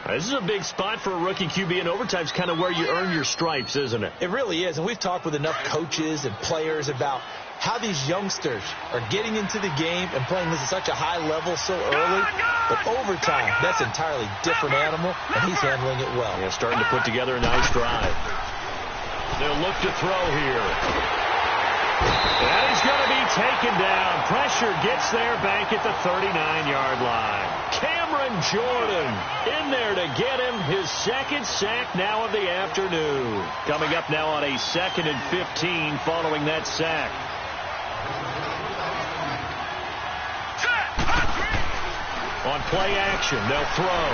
S3: This is a big spot for a rookie QB, and overtime's kind of where you earn your stripes, isn't it?
S4: It really is, and we've talked with enough coaches and players about how these youngsters are getting into the game and playing this at such a high level so early. But overtime, that's an entirely different animal, and he's handling it well.
S3: Yeah, starting to put together a nice drive. They'll look to throw here. And he's going to be taken down. Pressure gets there back at the 39-yard line. Cameron Jordan in there to get him his second sack now of the afternoon. Coming up now on a 2nd and 15 following that sack. On play action, they'll throw.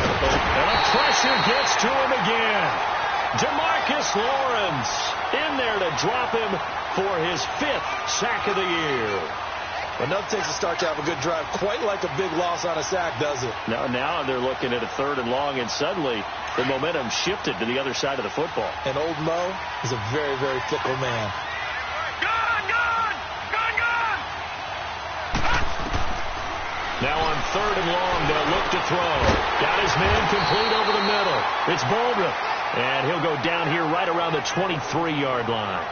S3: And the pressure gets to him again. DeMarcus Lawrence in there to drop him for his 5th sack of the year.
S4: But nothing takes a start to have a good drive quite like a big loss on a sack, does it?
S3: Now they're looking at a 3rd and long, and suddenly the momentum shifted to the other side of the football.
S4: And old Mo is a very, very fickle man.
S3: Now on 3rd and long, they'll look to throw. Got his man complete over the middle. It's Baldwin. And he'll go down here right around the 23-yard line.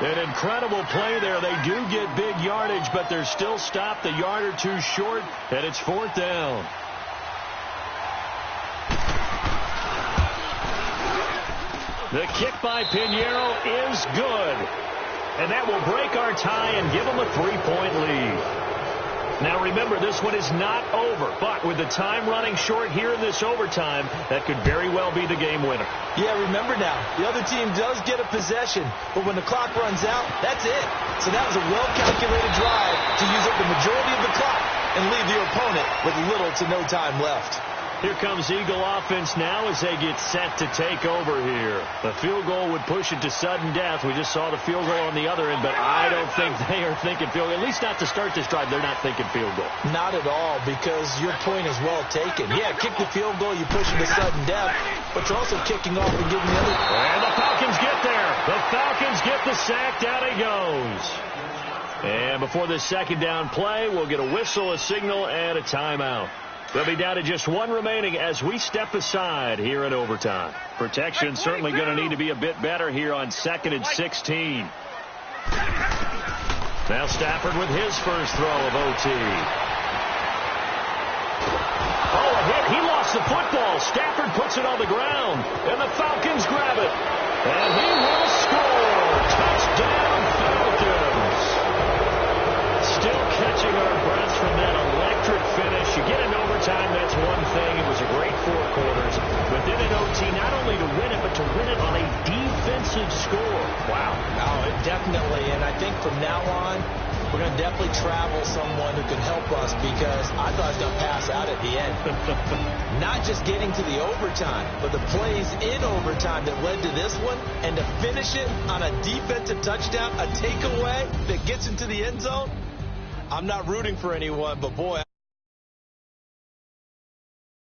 S3: An incredible play there. They do get big yardage, but they're still stopped a yard or two short, and it's 4th down. The kick by Pinheiro is good. And that will break our tie and give them a 3-point lead. Now remember, this one is not over, but with the time running short here in this overtime, that could very well be the game winner.
S4: Yeah, remember now, the other team does get a possession, but when the clock runs out, that's it. So that was a well-calculated drive to use up the majority of the clock and leave the opponent with little to no time left.
S3: Here comes Eagle offense now as they get set to take over here. The field goal would push it to sudden death. We just saw the field goal on the other end, but I don't think they are thinking field goal. At least not to start this drive. They're not thinking field goal.
S4: Not at all, because your point is well taken. Yeah, kick the field goal, you push it to sudden death, but you're also kicking off and giving the other.
S3: And the Falcons get there. The Falcons get the sack. Down he goes. And before this second down play, we'll get a whistle, a signal, and a timeout. They'll be down to just one remaining as we step aside here in overtime. Protection certainly going to need to be a bit better here on 2nd and 16. Now Stafford with his first throw of OT. Oh, a hit. He lost the football. Stafford puts it on the ground, and the Falcons grab it. And he will score. Touchdown, Falcons. Still catching our breaths from that electric finish. You get an overtime, that's one thing. It was a great 4 quarters. But then in OT, not only to potentially to score. Wow.
S4: Oh, definitely. And I think from now on, we're going to definitely travel someone who can help us, because I thought I was going to pass out at the end. Not just getting to the overtime, but the plays in overtime that led to this one, and to finish it on a defensive touchdown, a takeaway that gets into the end zone. I'm not rooting for anyone, but boy,